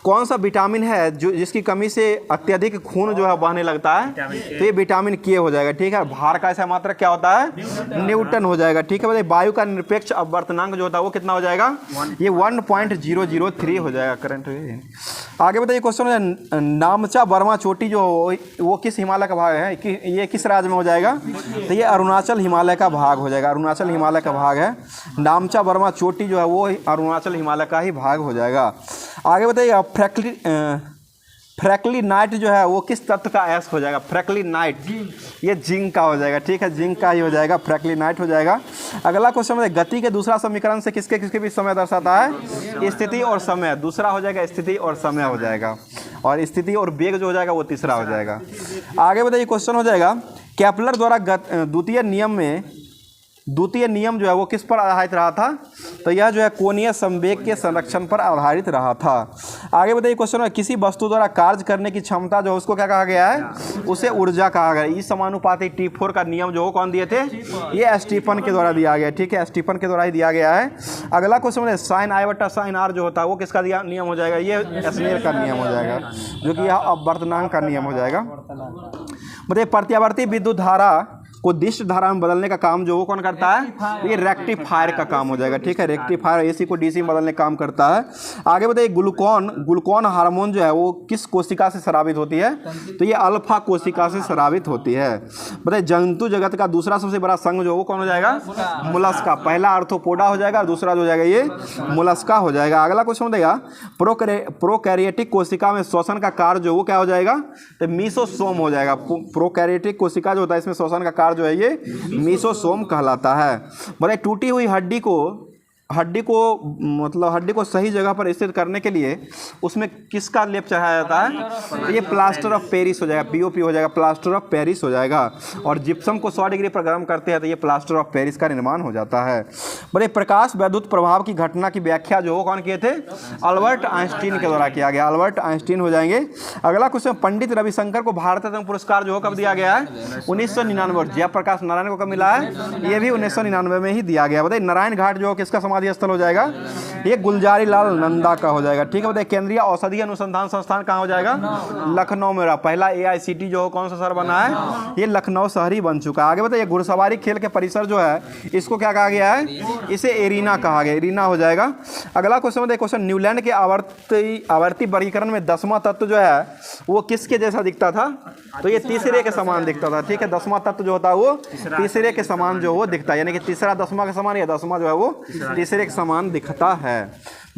कौन सा विटामिन है जो जिसकी कमी से अत्यधिक खून जो है बहने लगता है? तो ये विटामिन के हो जाएगा। ठीक है, भार का ऐसा मात्रक क्या होता है? न्यूटन हो जाएगा। ठीक है, बताइए वायु का निरपेक्ष अपवर्तनांक जो होता है वो कितना हो जाएगा? ये 1.003 हो जाएगा करंट। आगे बताइए क्वेश्चन है, नामचा बर्मा चोटी जो वो किस हिमालय का भाग है? ये किस राज्य में हो जाएगा? तो ये अरुणाचल हिमालय का भाग हो जाएगा। अरुणाचल हिमालय का भाग है। नामचा बर्मा चोटी जो है वो अरुणाचल हिमालय का ही भाग हो जाएगा। आगे बताइए फ्रैक्लिनाइट जो है वो किस तत्व का अयस्क हो जाएगा? फ्रैक्लिनाइट ये जिंक का हो जाएगा। ठीक है, जिंक का ही हो जाएगा, फ्रैक्लिनाइट हो जाएगा। अगला क्वेश्चन है, गति के दूसरा समीकरण से किसके किसके बीच समय दर्शाता है? स्थिति और समय। दूसरा हो जाएगा स्थिति और समय हो जाएगा, और स्थिति और वेग जो हो जाएगा वो तीसरा हो जाएगा। आगे बताइए क्वेश्चन हो जाएगा, केपलर द्वारा द्वितीय नियम जो है वो किस पर आधारित रहा था? तो यह जो है कोणीय संवेग के संरक्षण पर आधारित रहा था। आगे बताइए क्वेश्चन है, किसी वस्तु द्वारा कार्य करने की क्षमता जो उसको क्या कहा गया है? उसे ऊर्जा कहा गया। इस समानुपाती T4 का नियम जो कौन दिए थे? ये स्टीफन के द्वारा दिया गया। ठीक है, स्टीफन के द्वारा ही दिया गया है। अगला क्वेश्चन है, साइन I बटा साइन R जो होता है वो किसका नियम हो जाएगा? ये स्नेल का नियम हो जाएगा, जो कि यह अपवर्तनांक का नियम हो जाएगा। बताइए प्रत्यावर्ती विद्युत धारा को दिष्ट धारा में बदलने का काम जो वो कौन करता है? ये रेक्टिफायर का काम हो जाएगा। ठीक है, रेक्टिफायर AC को DC में बदलने का काम करता है। आगे बताइए ग्लूकॉन हार्मोन जो है वो किस कोशिका से स्रावित होती है? तो ये अल्फा कोशिका से स्रावित होती है। बताइए जंतु जगत का दूसरा सबसे बड़ा संघ जो वो कौन हो जाएगा? मोलस्का। पहला आर्थ्रोपोडा हो जाएगा, दूसरा जो हो जाएगा ये मोलस्का हो जाएगा। अगला क्वेश्चन देगा, प्रोकैरियोटिक कोशिका में श्वसन का कार्य जो वो क्या हो जाएगा? तो मीसोसोम हो जाएगा। प्रोकैरियोटिक कोशिका जो होता है इसमें श्वसन का कार्य जो है ये मीसोसोम कहलाता है। बताइए टूटी हुई हड्डी को सही जगह पर स्थित करने के लिए उसमें किसका लेप चढ़ाया जाता है? तो ये प्लास्टर ऑफ पेरिस हो जाएगा। POP हो जाएगा, प्लास्टर ऑफ पेरिस हो जाएगा। और जिप्सम को 100 डिग्री पर गर्म करते हैं तो ये प्लास्टर ऑफ पेरिस का निर्माण हो जाता है। बड़े प्रकाश वैद्युत प्रभाव की घटना की व्याख्या जो कौन किए थे? अल्बर्ट आइंस्टीन के द्वारा किया गया। अल्बर्ट आइंस्टीन हो जाएंगे। अगला क्वेश्चन, पंडित रविशंकर को भारत रत्न पुरस्कार जो कब दिया गया है? 1999। जयप्रकाश नारायण को कब मिला है? ये भी 1999 में ही दिया गया। बताइए नारायण घाट जो किसका समाधि स्थल हो जाएगा? ये गुलजारी लाल नंदा का हो जाएगा। ठीक है, बताइए केंद्रीय औषधि अनुसंधान संस्थान कहाँ हो जाएगा? लखनऊ में रहा। पहला AICT जो कौन सा शहर बना है? ये लखनऊ शहरी बन चुका है। आगे बताइए घुड़सवारी खेल के परिसर जो है इसको क्या कहा गया है? इसे एरिना कहा गया, एरिना हो जाएगा। अगला क्वेश्चन बताइए, क्वेश्चन न्यूलैंड के आवर्ती वर्गीकरण में 10वां तत्व जो है वो किसके जैसा दिखता था? तो ये तीसरे के समान दिखता था। ठीक है, 10वां तत्व जो होता है वो तीसरे के समान जो वो दिखता है, यानी कि तीसरा 10वां के समान या 10वां जो है वो तीसरे के समान दिखता है।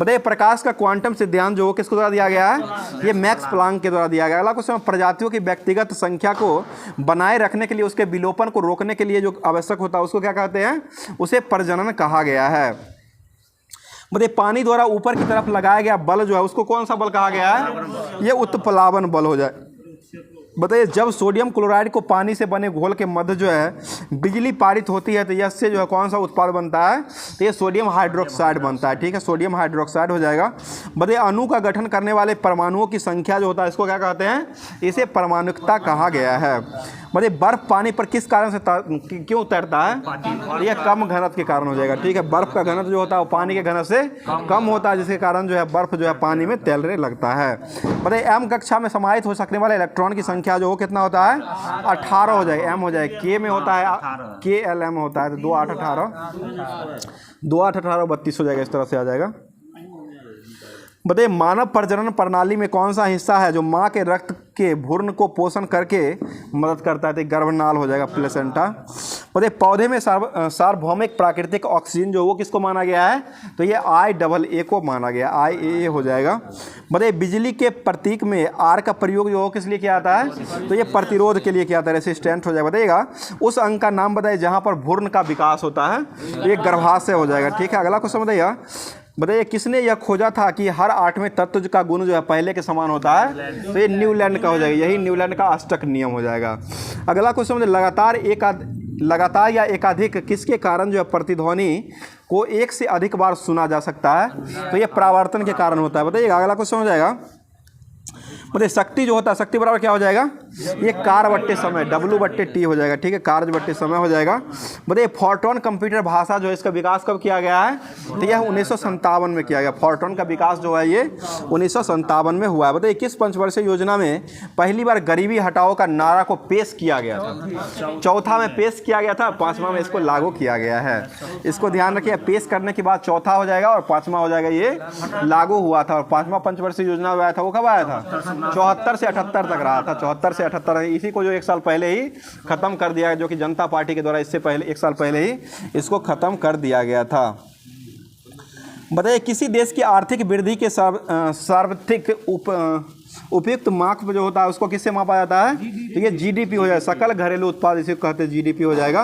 बताइए प्रकाश का क्वांटम सिद्धांत जो किसके द्वारा दिया गया है? ये मैक्स प्लांक के द्वारा दिया गया। अगला क्वेश्चन, प्रजातियों की व्यक्तिगत संख्या को बनाए रखने के लिए, उसके विलोपन को रोकने के लिए जो आवश्यक होता है उसको क्या कहते हैं? उसे प्रजनन कहा गया है। बताइए पानी द्वारा ऊपर की तरफ लगाया गया बल जो है उसको कौन सा बल कहा गया है? ये उत्प्लावन बल हो जाए। बताइए जब सोडियम क्लोराइड को पानी से बने घोल के मध्य जो है बिजली पारित होती है तो इससे जो है कौन सा उत्पाद बनता है? तो ये सोडियम हाइड्रोक्साइड बनता है। ठीक है, सोडियम हाइड्रोक्साइड हो जाएगा। बताइए अणु का गठन करने वाले परमाणुओं की संख्या जो होता है इसको क्या कहते हैं? इसे परमाणुकता कहा गया है। बताइए बर्फ पानी पर किस कारण से क्यों तैरता है? यह कम घनत्व के कारण हो जाएगा। ठीक है, बर्फ का घनत्व जो होता है वो पानी के घनत्व से कम होता है, जिसके कारण जो है बर्फ जो है पानी में तैरने लगता है। बताइए M कक्षा में समाहित हो सकने वाले इलेक्ट्रॉन की संख्या जो कितना होता है? 18 हो जाएगा। M हो जाएगा, K में होता है KLM होता है तो 2 8 18 2 8 18 32 हो जाएगा। इस तरह से आ जाएगा। बताइए मानव प्रजनन प्रणाली में कौन सा हिस्सा है जो माँ के रक्त के भ्रूण को पोषण करके मदद करता है? तो गर्भनाल हो जाएगा, प्लेसेंटा। बताइए पौधे में सार्वभौमिक प्राकृतिक ऑक्सीजन जो वो किसको माना गया है? तो ये IA को माना गया, IAA हो जाएगा। बताइए बिजली के प्रतीक में R का प्रयोग जो हो किस लिए किया जाता है? तो ये प्रतिरोध के लिए किया जाता है, रेसिस्टेंट हो जाएगा। बताइएगा उस अंग का नाम बताइए जहाँ पर भ्रूण का विकास होता है, तो ये गर्भाशय हो जाएगा। ठीक है, अगला क्वेश्चन बताइएगा, बताइए किसने यह खोजा था कि हर 8वें तत्व का गुण जो है पहले के समान होता है? तो ये न्यूलैंड का हो जाएगा, यही न्यूलैंड का अष्टक नियम हो जाएगा। अगला क्वेश्चन लगातार या एकाधिक किसके कारण जो है प्रतिध्वनि को एक से अधिक बार सुना जा सकता है? तो ये परावर्तन के कारण होता है। बताइएगा अगला क्वेश्चन हो जाएगा, बताइए शक्ति जो होता है शक्ति बराबर क्या हो जाएगा? ये कार्य बट्टे समय W/T हो जाएगा। ठीक है, कार्य बट्टे समय हो जाएगा। बताइए फोर्ट्रॉन कंप्यूटर भाषा जो है इसका विकास कब किया गया है? तो यह 1957 में किया गया। फोर्ट्रॉन का विकास जो है ये 1957 में हुआ है। बताइए किस पंचवर्षीय योजना में पहली बार गरीबी हटाओ का नारा को पेश किया गया था? चौथा में पेश किया गया था, 5वां में इसको लागू किया गया है। इसको ध्यान रखिए, पेश करने के बाद चौथा हो जाएगा और 5वां हो जाएगा ये लागू हुआ था। और 5वां पंचवर्षीय योजना आया था वो कब आया था? 74 से 78 तक रहा था। 74 से 78 इसी को जो 1 साल पहले ही खत्म कर दिया है, जो कि जनता पार्टी के द्वारा इससे पहले 1 साल पहले ही इसको खत्म कर दिया गया था। बताइए किसी देश की आर्थिक वृद्धि के सार्वत्रिक उपयुक्त माप जो होता है उसको किससे मापा जाता है? तो ये GDP हो जाएगा, सकल घरेलू उत्पाद इसे कहते हैं, GDP हो जाएगा।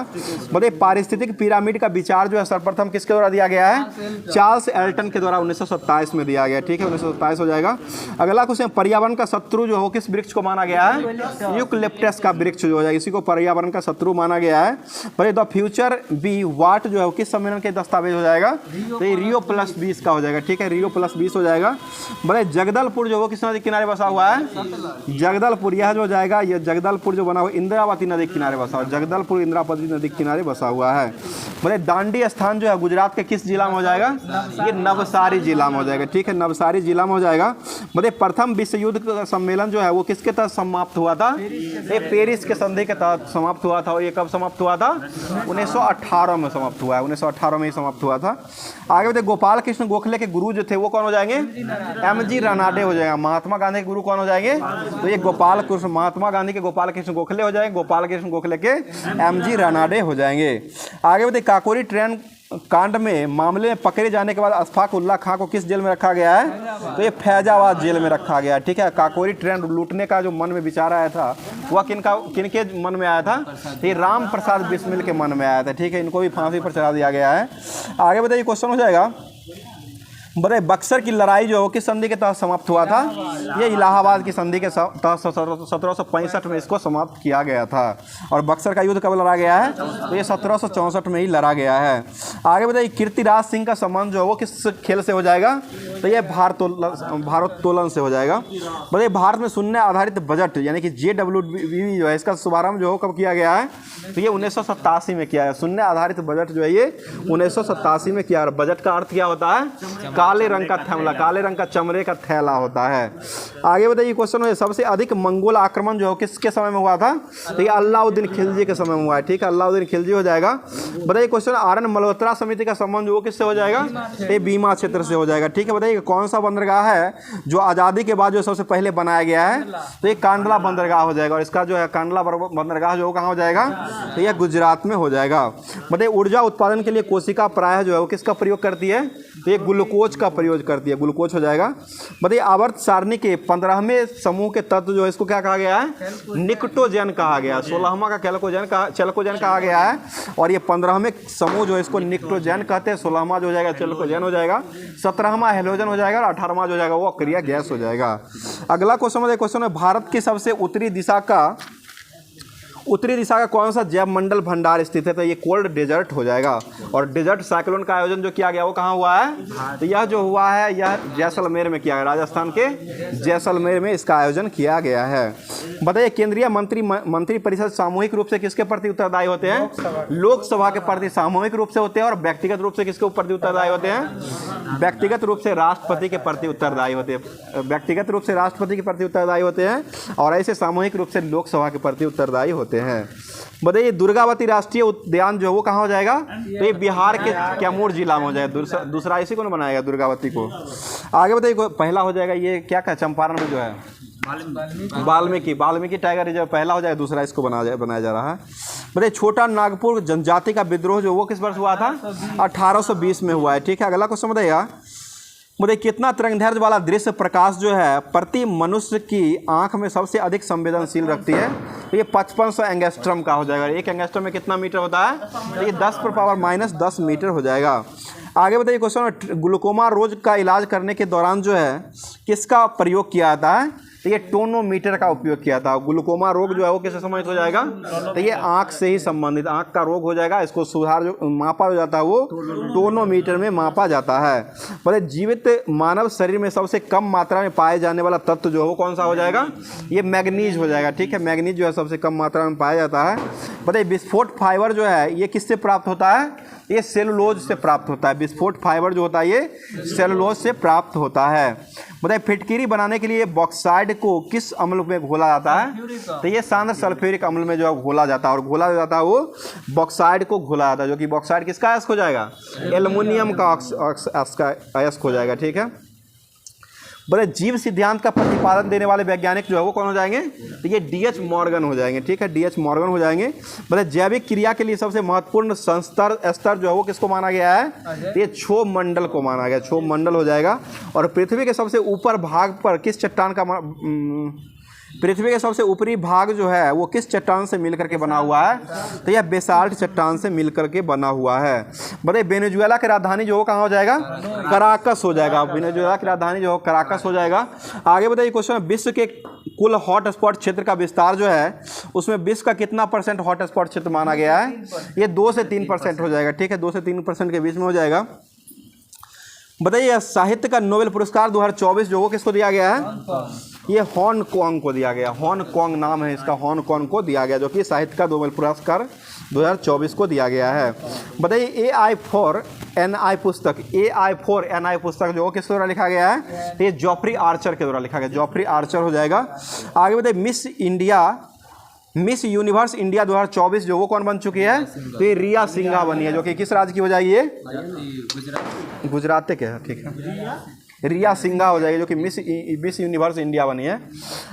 बताइए पारिस्थितिक पिरामिड का विचार जो है सर्वप्रथम किसके द्वारा दिया गया है? चार्ल्स एल्टन के द्वारा 1927 में दिया गया। ठीक है, 1927 हो जाएगा। अगला क्वेश्चन, पर्यावरण का शत्रु जो हो किस वृक्ष को माना गया है? यूकलिप्टस का वृक्ष जो हो जाएगा, इसी को पर्यावरण का शत्रु माना गया है। पर द फ्यूचर बी वाट जो है किस सम्मेलन के दस्तावेज हो जाएगा? तो ये Rio+20 का हो जाएगा। ठीक है, Rio+20 हो जाएगा। बताइए जगदलपुर जो हो किस नदी किनारे बसा हुआ है? जगदलपुर। यह जो हो जाएगा, ये जगदलपुर जो बना हुआ इंद्रावती नदी के किनारे बसा हुआ, जगदलपुर इंद्रावती नदी के किनारे बसा हुआ है। बोले दांडी स्थान जो है गुजरात के किस जिला में हो जाएगा? ये नवसारी जिला में हो जाएगा। ठीक है, नवसारी जिला में हो जाएगा। बोले प्रथम विश्व युद्ध का सम्मेलन जो है वो किसके तहत समाप्त हुआ था? ये पेरिस के संधि के तहत समाप्त हुआ था। और ये कब समाप्त हुआ था? 1918 में समाप्त हुआ है, 1918 में ही समाप्त हुआ था। आगे बताइए गोपाल कृष्ण गोखले के गुरु जो थे वो कौन हो जाएंगे? MG रानाडे हो जाएगा। महात्मा गांधी के गुरु कौन हो जाएंगे? तो ये गोपाल कृष्ण, महात्मा गांधी के गोपाल कृष्ण गोखले हो जाएंगे, गोपाल कृष्ण गोखले के MG रानाडे हो जाएंगे। आगे बताइए काकोरी ट्रेन कांड में मामले में पकड़े जाने के बाद अशफाक उल्लाह खां को किस जेल में रखा गया है? तो ये फैजाबाद जेल में रखा गया है। ठीक है, काकोरी ट्रेन लूटने का जो मन में विचार आया था वह किनके मन में आया था? ये राम प्रसाद बिस्मिल के मन में आया था। ठीक है, इनको भी फांसी पर चढ़ा दिया गया है। आगे बताइए क्वेश्चन हो जाएगा, बताइए बक्सर की लड़ाई जो किस संधि के तहत समाप्त हुआ था? ये इलाहाबाद की संधि के तहत 1765 में इसको समाप्त किया गया था। और बक्सर का युद्ध कब लड़ा गया है? तो ये 1764 में ही लड़ा गया है। आगे बताइए कीर्तिराज सिंह का संबंध जो है वो किस खेल से हो जाएगा? तो ये भारोत्तोलन से हो जाएगा। बताइए भारत में शून्य आधारित बजट यानी कि JWBB जो है इसका शुभारंभ जो कब किया गया है? तो ये 1987 में किया है। शून्य आधारित बजट जो है ये 1987 में किया है। बजट का अर्थ क्या होता है? काले रंग का थैला, काले रंग का चमड़े का थैला होता है। आगे बताइए क्वेश्चन है, सबसे अधिक मंगोल आक्रमण जो किसके समय में हुआ था? तो ये अलाउद्दीन खिलजी के समय में हुआ है, ठीक है, अलाउद्दीन खिलजी हो जाएगा। बताइए क्वेश्चन, आरन मल्होत्रा समिति का संबंध जो किससे हो जाएगा? ये बीमा क्षेत्र से हो जाएगा, ठीक है। बताइए कौन सा बंदरगाह है जो आज़ादी के बाद जो सबसे पहले बनाया गया है? तो ये कांडला बंदरगाह हो जाएगा। और इसका जो है कांडला बंदरगाह जो कहाँ हो जाएगा? तो यह गुजरात में हो जाएगा। बताइए ऊर्जा उत्पादन के लिए कोशिका प्रायः जो है वो किसका प्रयोग करती है? तो ये ग्लूकोज का प्रयोग करती है, ग्लूकोज हो जाएगा। बताइए आवर्त सारणी के 15वें समूह के तत्व जो है इसको क्या कहा गया है? निकटोजन कहा गया। 16वां का चैल्कोजन कहा गया है और ये 15वें समूह जो है इसको निकटोजन कहते हैं। 16वां जो हो जाएगा चैल्कोजन हो जाएगा, 17वां हेलोजन हो जाएगा और 18वां जो हो जाएगा वो अक्रिया गैस हो जाएगा। अगला क्वेश्चन है, भारत की सबसे उत्तरी दिशा का कौन सा जैव मंडल भंडार स्थित है? तो ये कोल्ड डेजर्ट हो जाएगा। और डेजर्ट साइक्लोन का आयोजन जो किया गया वो कहाँ हुआ है? तो यह जो हुआ है यह जैसलमेर में किया गया, राजस्थान के जैसलमेर में इसका आयोजन किया गया है। बताइए केंद्रीय मंत्री परिषद सामूहिक रूप से किसके प्रति उत्तरदायी होते हैं? लोकसभा के प्रति सामूहिक रूप से होते हैं। और व्यक्तिगत रूप से किसके प्रति उत्तरदायी होते हैं? व्यक्तिगत रूप से राष्ट्रपति के प्रति उत्तरदायी होते हैं। व्यक्तिगत रूप से राष्ट्रपति के प्रति उत्तरदायी होते हैं और ऐसे सामूहिक रूप से लोकसभा के प्रति उत्तरदायी होते हैं। बताइए दुर्गावती राष्ट्रीय उद्यान जो है वो कहाँ हो जाएगा? तो ये बिहार के कैमूर जिला में हो जाएगा। दूसरा इसी को ना बनाएगा दुर्गावती को। आगे बताइए पहला हो जाएगा ये क्या क्या चंपारण में जो है वाल्मीकि टाइगर रिजर्व पहला हो जाएगा। दूसरा इसको बनाया जा रहा है। बताइए छोटा नागपुर जनजाति का विद्रोह जो वो किस वर्ष हुआ था? 1820 में हुआ है, ठीक है। अगला क्वेश्चन बताइएगा, मुझे कितना तरंगदैर्घ्य वाला दृश्य प्रकाश जो है प्रति मनुष्य की आंख में सबसे अधिक संवेदनशील रखती है? तो ये 5500 एंगस्ट्रम का हो जाएगा। एक एंगस्ट्रम में कितना मीटर होता है? तो ये 10⁻⁻10 मीटर हो जाएगा। आगे बताइए क्वेश्चन, ग्लूकोमा रोग का इलाज करने के दौरान जो है किसका प्रयोग किया जाता है? तो ये टोनोमीटर का उपयोग किया था। ग्लूकोमा रोग जो है वो किससे संबंधित हो जाएगा? तो ये आंख से ही संबंधित, आंख का रोग हो जाएगा। इसको सुधार जो मापा हो जाता है वो टोनोमीटर में मापा जाता है। बोले जीवित मानव शरीर में सबसे कम मात्रा में पाए जाने वाला तत्व जो है वो कौन सा हो जाएगा? ये मैग्नीज हो जाएगा, ठीक है। मैग्नीज जो है सबसे कम मात्रा में पाया जाता है। बताइए विस्फोट फाइबर जो है ये किससे प्राप्त होता है? ये सेलुलोज से प्राप्त होता है। विस्फोट फाइबर जो होता है ये सेलुलोज से प्राप्त होता है। बताइए फिटकिरी बनाने के लिए बॉक्साइड को किस अम्ल में घोला जाता है? तो ये सांद्र सल्फ्यूरिक अम्ल में जो है घोला जाता है। और घोला जाता है वो बॉक्साइड को घोला जाता है, जो कि बॉक्साइड किसका अयस्क हो जाएगा? एल्युमिनियम का अयस्क हो जाएगा, ठीक है। बोले जीव सिद्धांत का प्रतिपादन देने वाले वैज्ञानिक जो है वो कौन हो जाएंगे? तो ये डी.एच. मॉर्गन हो जाएंगे, ठीक है, डी.एच. मॉर्गन हो जाएंगे। बोले जैविक क्रिया के लिए सबसे महत्वपूर्ण स्तर जो है वो किसको माना गया है? तो ये क्षोभ मंडल को माना गया, क्षोभ मंडल हो जाएगा। और पृथ्वी के सबसे ऊपर भाग पर किस चट्टान का पृथ्वी के सबसे ऊपरी भाग जो है वो किस चट्टान से मिलकर के बना हुआ है? तो यह बेसाल्ट चट्टान से मिलकर के बना हुआ है। बताइए वेनेजुएला की राजधानी जो कहाँ हो जाएगा? कराकस हो जाएगा। वेनेजुएला की राजधानी जो कराकस हो जाएगा। आगे बताइए क्वेश्चन, विश्व के कुल हॉट स्पॉट क्षेत्र का विस्तार जो है उसमें विश्व का कितना % हॉट स्पॉट क्षेत्र माना गया है? ये 2 से 3% हो जाएगा, ठीक है, 2 से 3% के बीच में हो जाएगा। बताइए साहित्य का नोबेल पुरस्कार 2024 जो वो किसको दिया गया है? ये हांगकांग को दिया गया। हांगकांग नाम है इसका, हांगकांग को दिया गया, जो कि साहित्य का नोबेल पुरस्कार 2024 को दिया गया है। बताइए AI4NI पुस्तक जो किस द्वारा लिखा गया है? तो ये जॉफ्री आर्चर के द्वारा लिखा गया, जॉफ्री आर्चर हो जाएगा। आगे बताइए मिस यूनिवर्स इंडिया 2024 जो वो कौन बन चुकी है? तो ये रिया सिंघा बनी है, जो कि किस राज्य की हो जाएगी? ये गुजरात के है, ठीक है, रिया सिंघा हो जाएगी, जो कि मिस यूनिवर्स इंडिया बनी है।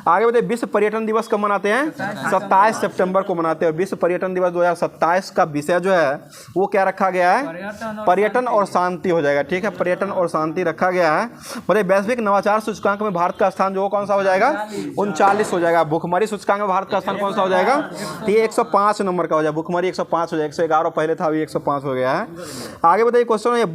आगे बताइए विश्व पर्यटन दिवस कब मनाते हैं? 27 सितंबर को मनाते हैं। विश्व पर्यटन दिवस 2027 का विषय जो है वो क्या रखा गया है? पर्यटन और शांति हो जाएगा, ठीक है, पर्यटन और शांति रखा गया है। बताइए वैश्विक नवाचार सूचकांक में भारत का स्थान जो कौन सा हो जाएगा? 39 हो जाएगा। भुखमरी सूचकांक में भारत का स्थान कौन सा हो जाएगा? तो ये 105 नंबर का हो जाएगा। भुखमरी 105 हो जाएगा, 111 पहले था, अभी 105 हो गया है। आगे बताइए क्वेश्चन है,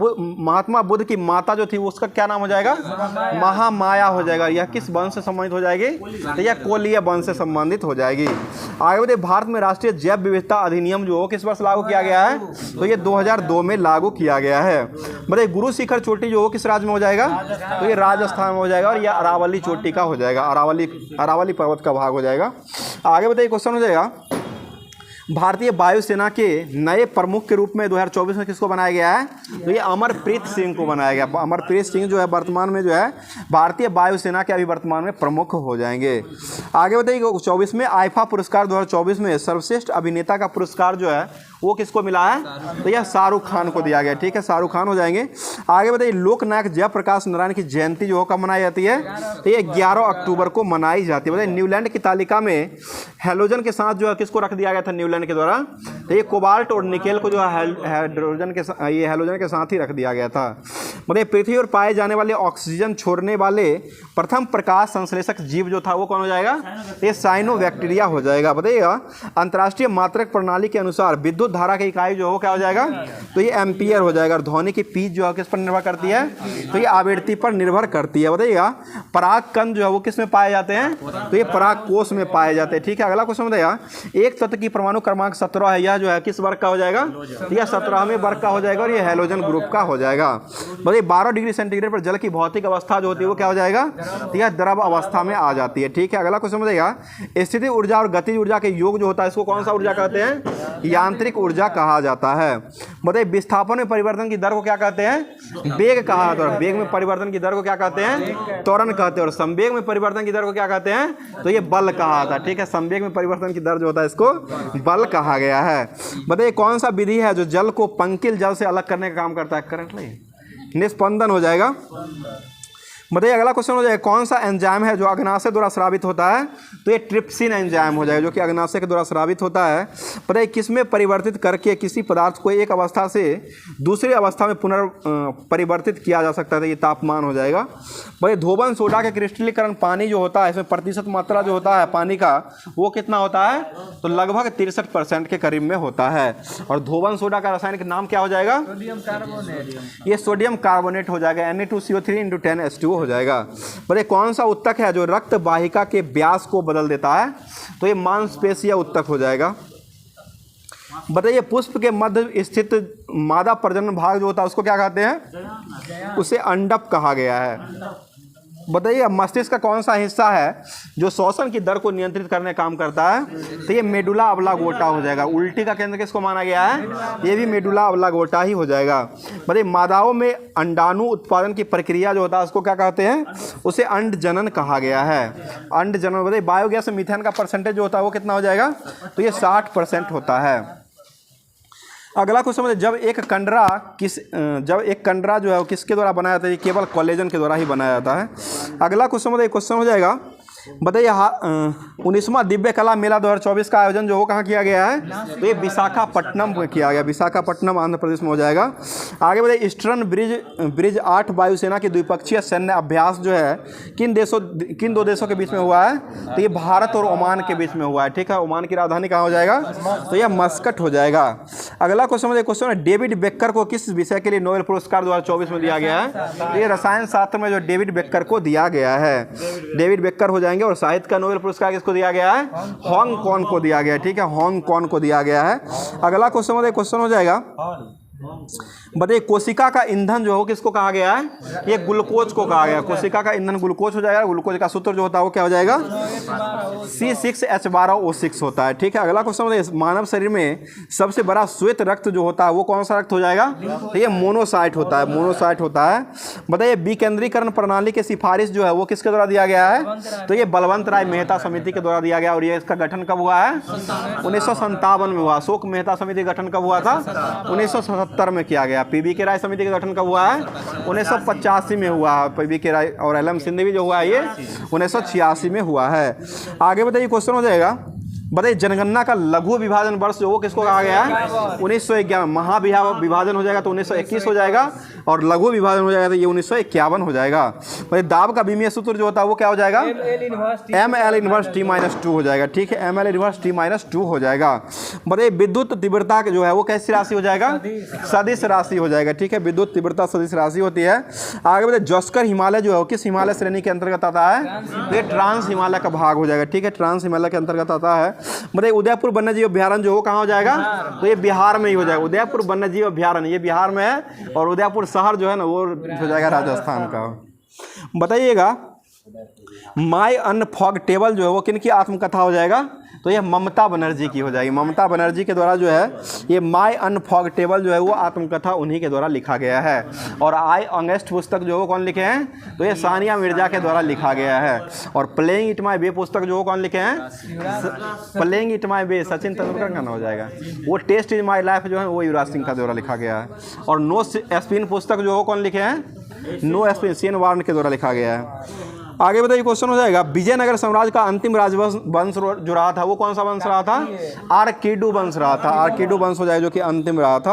महात्मा बुद्ध की माता जो थी उसका क्या नाम हो जाएगा? महामाया हो जाएगा। यह किस वंश से संबंधित हो जाएगी? तो यह कोलीय वंश से संबंधित हो जाएगी। आगे बताइए भारत में राष्ट्रीय जैव विविधता अधिनियम जो किस वर्ष लागू किया गया है? तो ये 2002 में लागू किया गया है। बताइए गुरु शिखर चोटी जो किस राज्य में हो जाएगा? तो ये राजस्थान में हो जाएगा और यह अरावली चोटी का हो जाएगा, अरावली पर्वत का भाग हो जाएगा। आगे बताइए क्वेश्चन हो जाएगा, भारतीय वायुसेना के नए प्रमुख के रूप में 2024 में किसको बनाया गया है? तो ये अमरप्रीत सिंह को बनाया गया। अमरप्रीत सिंह जो है वर्तमान में जो है भारतीय वायुसेना के अभी वर्तमान में प्रमुख हो जाएंगे। आगे बताइए 24 में आईफा पुरस्कार 2024 में सर्वश्रेष्ठ अभिनेता का पुरस्कार जो है वो किसको मिला है? तो यह शाहरुख खान को दिया गया। ठीक है, शाहरुख खान हो जाएंगे। आगे बताइए लोकनायक जयप्रकाश नारायण की जयंती जो कब मनाई जाती है? तो ये 11 अक्टूबर को मनाई जाती है। बताइए न्यूजीलैंड की तालिका में हेलोजन के साथ जो है किसको रख दिया गया था न्यूजीलैंड के द्वारा? तो ये कोबाल्ट और निकेल को जो है हेलोजन के साथ ही रख दिया गया था। बताइए पृथ्वी पर पाए जाने वाले ऑक्सीजन छोड़ने वाले प्रथम प्रकाश संश्लेषक जीव जो था वो कौन हो जाएगा? ये साइनोबैक्टीरिया हो जाएगा। बताइएगा अंतर्राष्ट्रीय मात्रक प्रणाली के अनुसार विद्युत धारा की इकाई जो है वो क्या हो जाएगा? तो ये एम्पियर हो जाएगा। और ध्वनि की पिच जो है किस पर निर्भर करती है? तो ये आवृत्ति पर निर्भर करती है। बताइएगा परागकण जो है वो किस में पाए जाते हैं? तो ये परागकोश में पाए जाते हैं। ठीक है, अगला क्वेश्चन बताइएगा एक तत्व की परमाणु क्रमांक 17 है, यह जो है किस वर्ग का हो जाएगा? तो यह 17वें वर्ग का हो जाएगा और ये हेलोजन ग्रुप का हो जाएगा। बताइए 12 डिग्री सेंटीग्रेड पर जल की भौतिक अवस्था जो होती है वो क्या हो जाएगा? तो यह द्रव अवस्था में आ जाती है। ठीक है, अगला क्वेश्चन बताइएगा स्थितिज ऊर्जा और गतिज ऊर्जा के योग जो होता है इसको कौन सा ऊर्जा कहते हैं? यांत्रिक ऊर्जा कहा जाता है। बताइए विस्थापन में परिवर्तन की दर को क्या कहते हैं? वेग कहा जाता है। वेग में परिवर्तन की दर को क्या कहते हैं? त्वरण कहते हैं। और संवेग में परिवर्तन की दर को क्या कहते हैं? तो ये बल कहा जाता है। ठीक है, संवेग में परिवर्तन की दर जो होता है इसको बल कहा गया है। बताइए कौन सा विधि है जो जल को पंकिल जल से अलग करने का काम करता है? करंटली निस्पंदन हो जाएगा। बताइए अगला क्वेश्चन हो जाएगा कौन सा एंजाइम है जो अग्नाशय द्वारा स्रावित होता है? तो ये ट्रिप्सिन एंजाइम हो जाएगा जो कि अग्नाशय के द्वारा स्रावित होता है। बताइए किसमें परिवर्तित करके किसी पदार्थ को एक अवस्था से दूसरी अवस्था में पुनर्परिवर्तित किया जा सकता है? ये तापमान हो जाएगा। बताइए धोबन सोडा के क्रिस्टलीकरण पानी जो होता है इसमें प्रतिशत मात्रा जो होता है पानी का वो कितना होता है? तो लगभग 63% के करीब में होता है। और धोबन सोडा का रासायनिक नाम क्या हो जाएगा? ये सोडियम कार्बोनेट हो जाएगा। Na2CO3 × 10H2 हो जाएगा। बताइए कौन सा उत्तक है जो रक्त वाहिका के व्यास को बदल देता है? तो ये मांसपेशीय उत्तक हो जाएगा। बताइए पुष्प के मध्य स्थित मादा प्रजनन भाग जो होता है उसको क्या कहते हैं? उसे अंडप कहा गया है। बताइए मस्तिष्क का कौन सा हिस्सा है जो श्वसन की दर को नियंत्रित करने का काम करता है? तो ये मेडुला ऑब्लांगोटा हो जाएगा। उल्टी का केंद्र किसको माना गया है? ये भी मेडुला ऑब्लांगोटा ही हो जाएगा। बताइए मादाओं में अंडाणु उत्पादन की प्रक्रिया जो होता है उसको क्या कहते हैं? उसे अंड जनन कहा गया है। अंड जनन। बताइए बायोगैस में मीथेन का परसेंटेज जो होता है वो कितना हो जाएगा? तो ये 60% होता है। अगला क्वेश्चन है जब एक कंडरा जो है वो किसके द्वारा बनाया जाता है? ये केवल कोलेजन के द्वारा ही बनाया जाता है। अगला क्वेश्चन हो जाएगा बताइए 19वां दिव्य कला मेला 2024 का आयोजन जो वो कहाँ किया गया है? तो ये विशाखापट्टनम में किया गया। विशाखापट्टनम आंध्र प्रदेश में हो जाएगा। आगे बताइए ईस्टर्न ब्रिज 8 वायुसेना की द्विपक्षीय सैन्य अभ्यास जो है किन दो देशों के बीच में हुआ है? तो ये भारत और ओमान के बीच में हुआ है। ठीक है, ओमान की राजधानी कहाँ हो जाएगा? तो यह मस्कट हो जाएगा। अगला क्वेश्चन है डेविड बेकर को किस विषय के लिए नोबेल पुरस्कार 2024 में दिया गया है? तो ये रसायन शास्त्र में जो डेविड बेकर को दिया गया है। डेविड बेकर हो जाएंगे। और साहित्य का नोबेल पुरस्कार किसको दिया गया है? हांगकांग को दिया गया है। ठीक है, हांगकांग को दिया गया है। अगला क्वेश्चन हो जाएगा बताइए कोशिका का ईंधन जो हो किसको कहा गया है? ये ग्लूकोज को कहा गया। कोशिका का ईंधन ग्लूकोज हो जाएगा। ग्लूकोज का सूत्र जो होता है वो क्या हो जाएगा? C6H12O6 होता है। ठीक है, अगला क्वेश्चन बताइए मानव शरीर में सबसे बड़ा श्वेत रक्त जो होता है वो कौन सा रक्त हो जाएगा? तो ये मोनोसाइट होता है। मोनोसाइट होता है। बताइए विकेंद्रीकरण प्रणाली की सिफारिश जो है वो किसके द्वारा दिया गया है? तो ये बलवंत राय मेहता समिति के द्वारा दिया गया। और ये इसका गठन कब हुआ है? 1957 में हुआ। अशोक मेहता समिति का गठन कब हुआ था? 1977 में किया गया। पीबी के राय समिति का गठन कब हुआ है? 1985 में हुआ है। पीबी के राय और एलएम सिंधवी जो हुआ है ये 1986 में हुआ है। आगे बताइए क्वेश्चन हो जाएगा बताइए जनगणना का लघु विभाजन वर्ष जो वो किसको कहा गया है? 1911। महाविभाजन हो जाएगा तो 1921 हो जाएगा। और लघु विभाजन हो जाएगा तो ये 1951 हो जाएगा। बताइए दाब का विमीय सूत्र जो होता है वो क्या हो जाएगा? ML इनवर्स T-2 हो जाएगा। ठीक है, ML इनवर्स T-2 हो जाएगा। बताइए विद्युत तीव्रता जो है वो कैसी राशि हो जाएगा? सदिश राशि हो जाएगा। ठीक है, विद्युत तीव्रता सदिश राशि होती है। आगे बताइए जॉस्कर हिमालय जो है किस हिमालय श्रेणी के अंतर्गत आता है? ये ट्रांस हिमालय का भाग हो जाएगा। ठीक है, ट्रांस हिमालय के अंतर्गत आता है। बताइए उदयपुर वन्यजीव अभ्यारण्य जो वो कहाँ हो जाएगा? तो ये बिहार में ही हो जाएगा। उदयपुर वन्यजीव अभ्यारण्य ये बिहार में है। और उदयपुर शहर जो है ना वो हो जाएगा राजस्थान का। बताइएगा माई अनफॉरगेटेबल जो है वो किनकी आत्मकथा हो जाएगा? तो ये ममता बनर्जी की हो जाएगी। ममता बनर्जी के द्वारा जो है ये माई अनफॉरगेटेबल जो है वो आत्मकथा उन्हीं के द्वारा लिखा गया है। और आई ऑगस्ट पुस्तक जो है वो कौन लिखे हैं? तो ये सानिया मिर्जा के द्वारा लिखा गया है। और प्लेइंग इट माई वे पुस्तक जो वो कौन लिखे हैं? प्लेइंग इट माई वे सचिन तेंदुलकर का नाम हो जाएगा। वो टेस्ट इज माई लाइफ जो है वो युवराज सिंह का द्वारा लिखा गया है। और नो स्पिन पुस्तक जो वो कौन लिखे हैं? नो स्पिन सीएन वार्न के द्वारा लिखा गया है। आगे बताइए क्वेश्चन हो जाएगा, विजयनगर साम्राज्य का अंतिम राजवंश जो रहा था वो कौन सा वंश रहा था? आर्किडू वंश रहा था। आर्किडू वंश हो जाएगा जो कि अंतिम रहा था।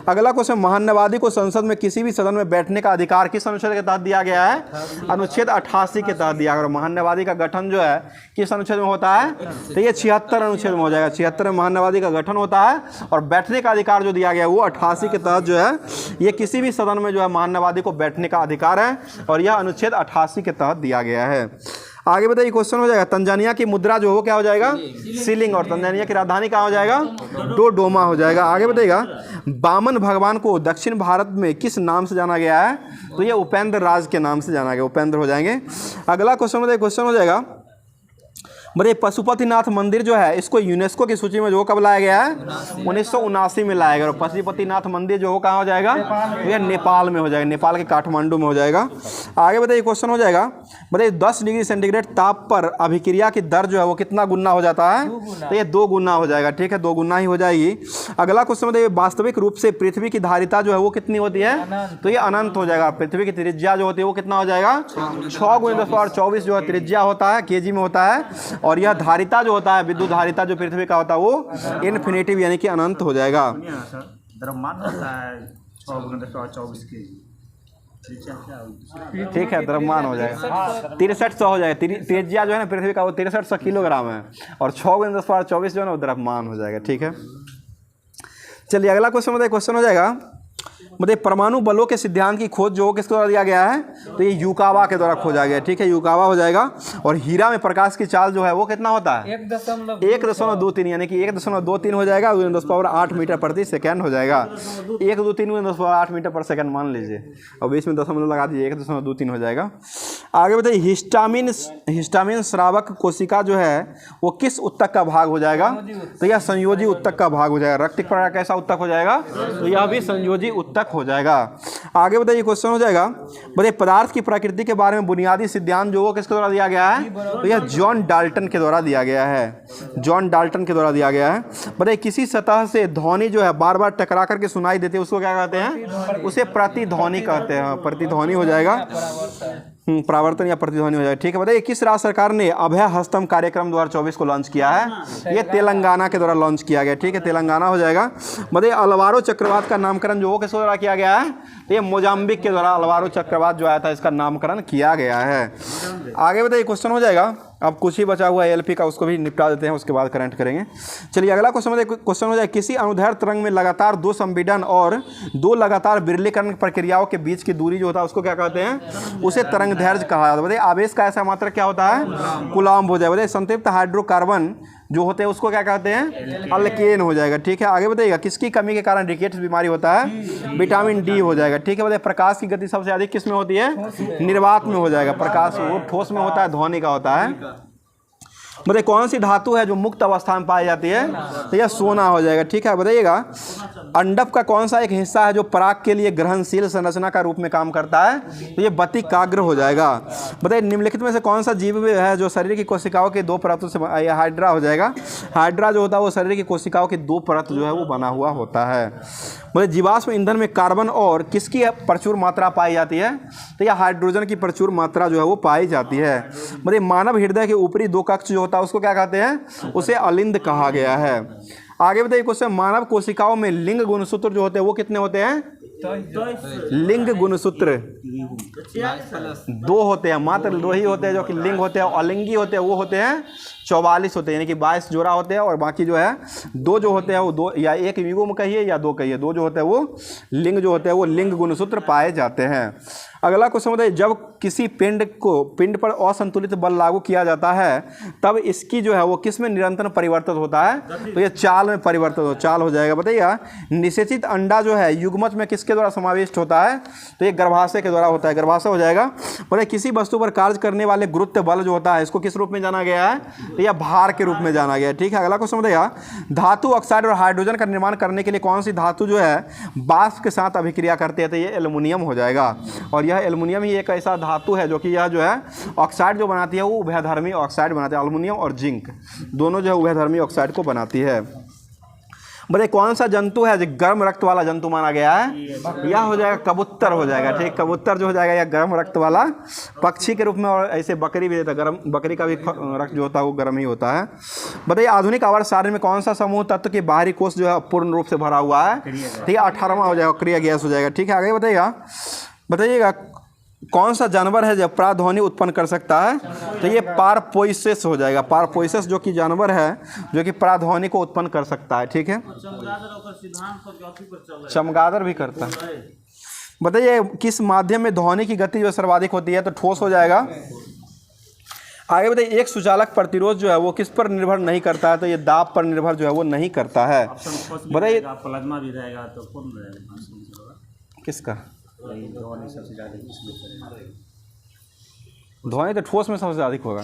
अगला क्वेश्चन, महान्यवादी को संसद में किसी भी सदन में बैठने का अधिकार किस अनुच्छेद के तहत दिया गया है? अनुच्छेद 88 के तहत दिया गया। महान्यवादी का गठन जो है किस अनुच्छेद में होता है? तो ये 76 अनुच्छेद में हो जाएगा। 76 में महान्यवादी का गठन होता है और बैठने का अधिकार जो दिया गया वो 88 के तहत जो है ये किसी भी सदन में जो है महान्यवादी को बैठने का अधिकार है और यह अनुच्छेद 88 के तहत दिया गया है। आगे बताइए क्वेश्चन हो जाएगा, तंजानिया की मुद्रा जो हो क्या हो जाएगा? सीलिंग। और तंजानिया की राजधानी कहाँ हो जाएगा? डोडोमा हो जाएगा। आगे बताइएगा, वामन भगवान को दक्षिण भारत में किस नाम से जाना गया है? तो ये उपेंद्र राज के नाम से जाना गया। उपेंद्र हो जाएंगे। अगला क्वेश्चन हो जाएगा, बताइए पशुपतिनाथ मंदिर जो है इसको यूनेस्को की सूची में जो कब लाया गया है? 1979 में लाया गया। और पशुपतिनाथ मंदिर जो हो कहाँ हो जाएगा? ये नेपाल में हो जाएगा। नेपाल के काठमांडू में हो जाएगा। आगे बताइए क्वेश्चन हो जाएगा, बताइए 10 डिग्री सेंटीग्रेड ताप पर अभिक्रिया की दर जो है वो कितना गुना हो जाता है? तो ये 2 गुना हो जाएगा। ठीक है, 2 गुना ही हो जाएगी। अगला क्वेश्चन बताइए, वास्तविक रूप से पृथ्वी की धारिता जो है वो कितनी होती है? तो ये अनंत हो जाएगा। पृथ्वी की त्रिज्या जो होती है वो कितना हो जाएगा? 6 × 10⁻24 जो है त्रिज्या होता है, केजी में होता है। और यह धारिता जो होता है, विद्युत धारिता जो पृथ्वी का होता है वो इन्फिनिटिव यानी कि अनंत हो जाएगा। द्रव्यमान होता है 6 × 10⁻24 केजी। ठीक है, द्रव्यमान हो जाएगा 6300 हो जाएगा। त्रिज्या जो है ना पृथ्वी का वो 6300 किलोग्राम है और 6 × 10⁻24 जो है ना वो द्रव्यमान हो जाएगा। ठीक है, चलिए अगला क्वेश्चन हो जाएगा, मतलब परमाणु बलों के सिद्धांत की खोज जो किसके द्वारा दिया गया है? तो ये युकावा के द्वारा खोजा गया। ठीक है, युकावा हो जाएगा। और हीरा में प्रकाश की चाल जो है वो कितना होता है? 1.23 यानी कि 1.23 हो जाएगा। 10⁸ मीटर प्रति सेकंड हो जाएगा। 123 × 10⁸ मीटर पर सेकंड मान लीजिए और बीच में दशमलव लगा दीजिए, 1.23 हो जाएगा। आगे बताइए, हिस्टामिन स्रावक कोशिका जो है वो किस ऊतक का भाग हो जाएगा? तो यह संयोजी ऊतक का भाग हो जाएगा। रक्त प्रकार कैसा ऊतक हो जाएगा? तो यह भी संयोजी ऊतक हो जाएगा। आगे बताइए क्वेश्चन हो जाएगा, बताइए पदार्थ की प्रकृति के बारे में बुनियादी सिद्धांत जो वो किसके द्वारा दिया गया है? तो यह जॉन डाल्टन के द्वारा दिया गया है। जॉन डाल्टन के द्वारा दिया गया है। बताइए किसी सतह से ध्वनि जो है बार बार टकरा करके सुनाई देती है उसको क्या कहते हैं? उसे प्रतिध्वनि कहते हैं। प्रतिध्वनि हो जाएगा, परावर्तन या प्रतिध्वनि हो जाएगा। ठीक है, बताइए किस राज्य सरकार ने अभय हस्तम कार्यक्रम 2024 को लॉन्च किया है? ये तेलंगाना के द्वारा लॉन्च किया गया। ठीक है, तेलंगाना हो जाएगा। बताइए अलवारो चक्रवात का नामकरण जो वो किस द्वारा किया गया है? तो ये मोजाम्बिक के द्वारा अलवारो चक्रवात जो आया था इसका नामकरण किया गया है। आगे बताइए क्वेश्चन हो जाएगा, अब कुछ ही बचा हुआ है एलपी का, उसको भी निपटा देते हैं, उसके बाद करंट करेंगे। चलिए अगला क्वेश्चन हो जाए, किसी अनुदैर्ध्य तरंग में लगातार 2 संपीड़न और 2 लगातार विरलीकरण प्रक्रियाओं के बीच की दूरी जो होता है उसको क्या कहते हैं? उसे तरंगदैर्ध्य कहा जाता है। बताइए आवेश का ऐसा मात्रक क्या होता है? कूलम्ब हो जाएगा। बताइए संतृप्त हाइड्रोकार्बन जो होते हैं उसको क्या कहते हैं? अल्केन हो जाएगा। ठीक है, आगे बताइएगा किसकी कमी के कारण रिकेट्स बीमारी होता है? विटामिन डी हो जाएगा। ठीक है, बताइए प्रकाश की गति सबसे अधिक किस में होती है? निर्वात में हो जाएगा। प्रकाश वो ठोस में होता है, ध्वनि का होता है। बताइए कौन सी धातु है जो मुक्त अवस्था में पाई जाती है? तो यह सोना हो जाएगा। ठीक है, बताइएगा अंडप का कौन सा एक हिस्सा है जो पराग के लिए ग्रहणशील संरचना का रूप में काम करता है? तो ये बतिकाग्र हो जाएगा। बताइए निम्नलिखित में से कौन सा जीव है जो शरीर की कोशिकाओं के 2 परतों से? हाइड्रा हो जाएगा। हाइड्रा जो होता है वो शरीर की कोशिकाओं की 2 परत जो है वो बना हुआ होता है। मतलब जीवाश्म ईंधन में कार्बन और किसकी प्रचुर मात्रा पाई जाती है? तो यह हाइड्रोजन की प्रचुर मात्रा जो है वो पाई जाती है। मतलब मानव हृदय के ऊपरी 2 कक्ष जो होता है उसको क्या कहते हैं? उसे अलिंद कहा गया है। आगे बताइए क्वेश्चन, मानव कोशिकाओं में लिंग गुणसूत्र जो होते हैं वो कितने होते हैं? लिंग गुणसूत्र 2 होते हैं, मात्र 2 ही होते हैं जो कि लिंग होते हैं। अलिंगी होते हैं वो होते हैं 44 होते हैं, यानी कि 22 जोड़ा होते हैं और बाकी जो है 2 जो होते हैं वो 2 या एक युगम कहिए या 2 कहिए, 2 जो होते हैं वो लिंग जो होते हैं वो लिंग गुणसूत्र पाए जाते हैं। अगला क्वेश्चन बताइए, जब किसी पिंड पर असंतुलित बल लागू किया जाता है तब इसकी जो है वो किस में निरंतर परिवर्तित होता है? तो ये चाल में परिवर्तित चाल हो जाएगा। बताइए निषेचित अंडा जो है युग्मज में किसके द्वारा समाविष्ट होता है? तो ये गर्भाशय के द्वारा होता है, गर्भाशय हो जाएगा। बताइए किसी वस्तु पर कार्य करने वाले गुरुत्व बल जो होता है इसको किस रूप में जाना गया है? तो यह भार के रूप में जाना गया है। ठीक है, अगला क्वेश्चन बताइए, धातु ऑक्साइड और हाइड्रोजन का निर्माण करने के लिए कौन सी धातु जो है वाष्प के साथ अभिक्रिया करती है? तो ये एल्युमिनियम हो जाएगा। और यह एल्युमिनियम ही एक ऐसा धातु है जो कि यह जो है ऑक्साइड जो बनाती है वो उभयधर्मी ऑक्साइड बनाती है। एल्युमिनियम और जिंक दोनों जो है उभयधर्मी ऑक्साइड को बनाती है। बताइए कौन सा जंतु है जो गर्म रक्त वाला जंतु माना गया है? यह हो जाएगा कबूतर हो जाएगा। ठीक, कबूतर जो हो जाएगा यह गर्म रक्त वाला पक्षी के रूप में, और ऐसे बकरी भी देता है, गर्म बकरी का भी रक्त जो होता है वो गर्म ही होता है। बताइए आधुनिक आवर्त सारणी में कौन सा समूह तत्व के बाहरी कोष जो है पूर्ण रूप से भरा हुआ है? ठीक है, 18वां हो जाएगा, क्रिया गैस हो जाएगा। ठीक है, आगे बताइएगा कौन सा जानवर है जो प्राध्वनि उत्पन्न कर सकता है? तो ये पारपोइसेस हो जाएगा। पारपोइसेस जो कि जानवर है जो कि प्राध्वनि को उत्पन्न कर सकता है। ठीक है, चमगादड़ भी करता है। बताइए किस माध्यम में ध्वनि की गति जो सर्वाधिक होती है? तो ठोस हो जाएगा। आगे बताइए एक सुचालक प्रतिरोध जो है वो किस पर निर्भर नहीं करता है? तो ये दाब पर निर्भर जो है वो नहीं करता है। बताइए प्लाज्मा भी रहेगा तो कौन किसका? ध्वनि तो ठोस में सबसे अधिक होगा,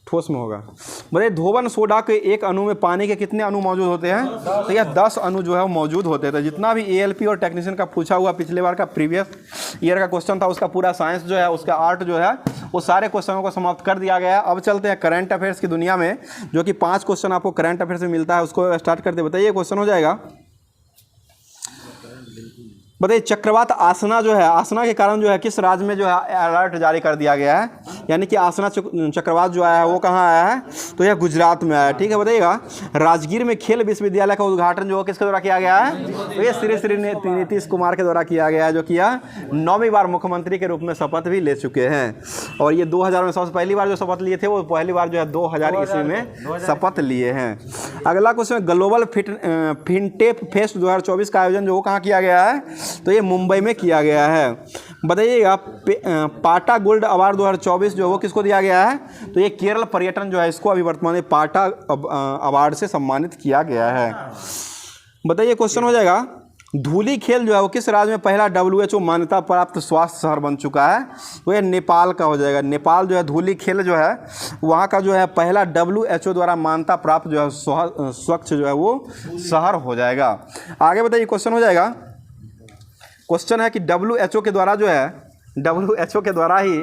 ठोस में होगा। बताइए धोवन सोडा के एक अणु में पानी के कितने अणु मौजूद होते हैं? तो यह 10 अणु जो है वो मौजूद होते हैं। तो जितना भी ALP और टेक्नीशियन का पूछा हुआ पिछले बार का प्रीवियस ईयर का क्वेश्चन था उसका पूरा साइंस जो है उसका आर्ट जो है वो सारे क्वेश्चनों को समाप्त कर दिया गया है। अब चलते हैं करंट अफेयर्स की दुनिया में, जो कि 5 क्वेश्चन आपको करंट अफेयर्स में मिलता है, उसको स्टार्ट करते। बताइए क्वेश्चन हो जाएगा, बताइए चक्रवात आसना जो है, आसना के कारण जो है किस राज्य में जो है अलर्ट जारी कर दिया गया है? यानी कि आसना चक्रवात जो आया है वो कहाँ आया है? तो यह गुजरात में आया है। ठीक है, बताइएगा राजगीर में खेल विश्वविद्यालय का उद्घाटन जो किसके द्वारा किया गया है? तो ये श्री नीतीश कुमार के द्वारा किया गया है, जो किया 9वीं बार मुख्यमंत्री के रूप में शपथ भी ले चुके हैं। और ये 2000 में सबसे पहली बार जो शपथ लिए थे वो पहली बार जो है 2000 ईस्वी में शपथ लिए हैं। अगला क्वेश्चन, ग्लोबल फिनटेक फेस्ट 2024 का आयोजन जो कहाँ किया गया है? तो ये मुंबई में किया गया है। बताइएगा पाटा गोल्ड अवार्ड 2024 जो वो किसको दिया गया है? तो ये केरल पर्यटन जो है इसको अभी वर्तमान में पाटा अवार्ड से सम्मानित किया गया है। बताइए क्वेश्चन हो जाएगा, धूली खेल जो है वो किस राज्य में पहला WHO मान्यता प्राप्त स्वास्थ्य शहर बन चुका है? तो ये नेपाल का हो जाएगा। नेपाल जो है धूली खेल जो है वहाँ का जो है पहला WHO द्वारा मान्यता प्राप्त जो है स्वच्छ जो है वो शहर हो जाएगा। आगे बताइए क्वेश्चन हो जाएगा, क्वेश्चन है कि WHO के द्वारा जो है WHO के द्वारा ही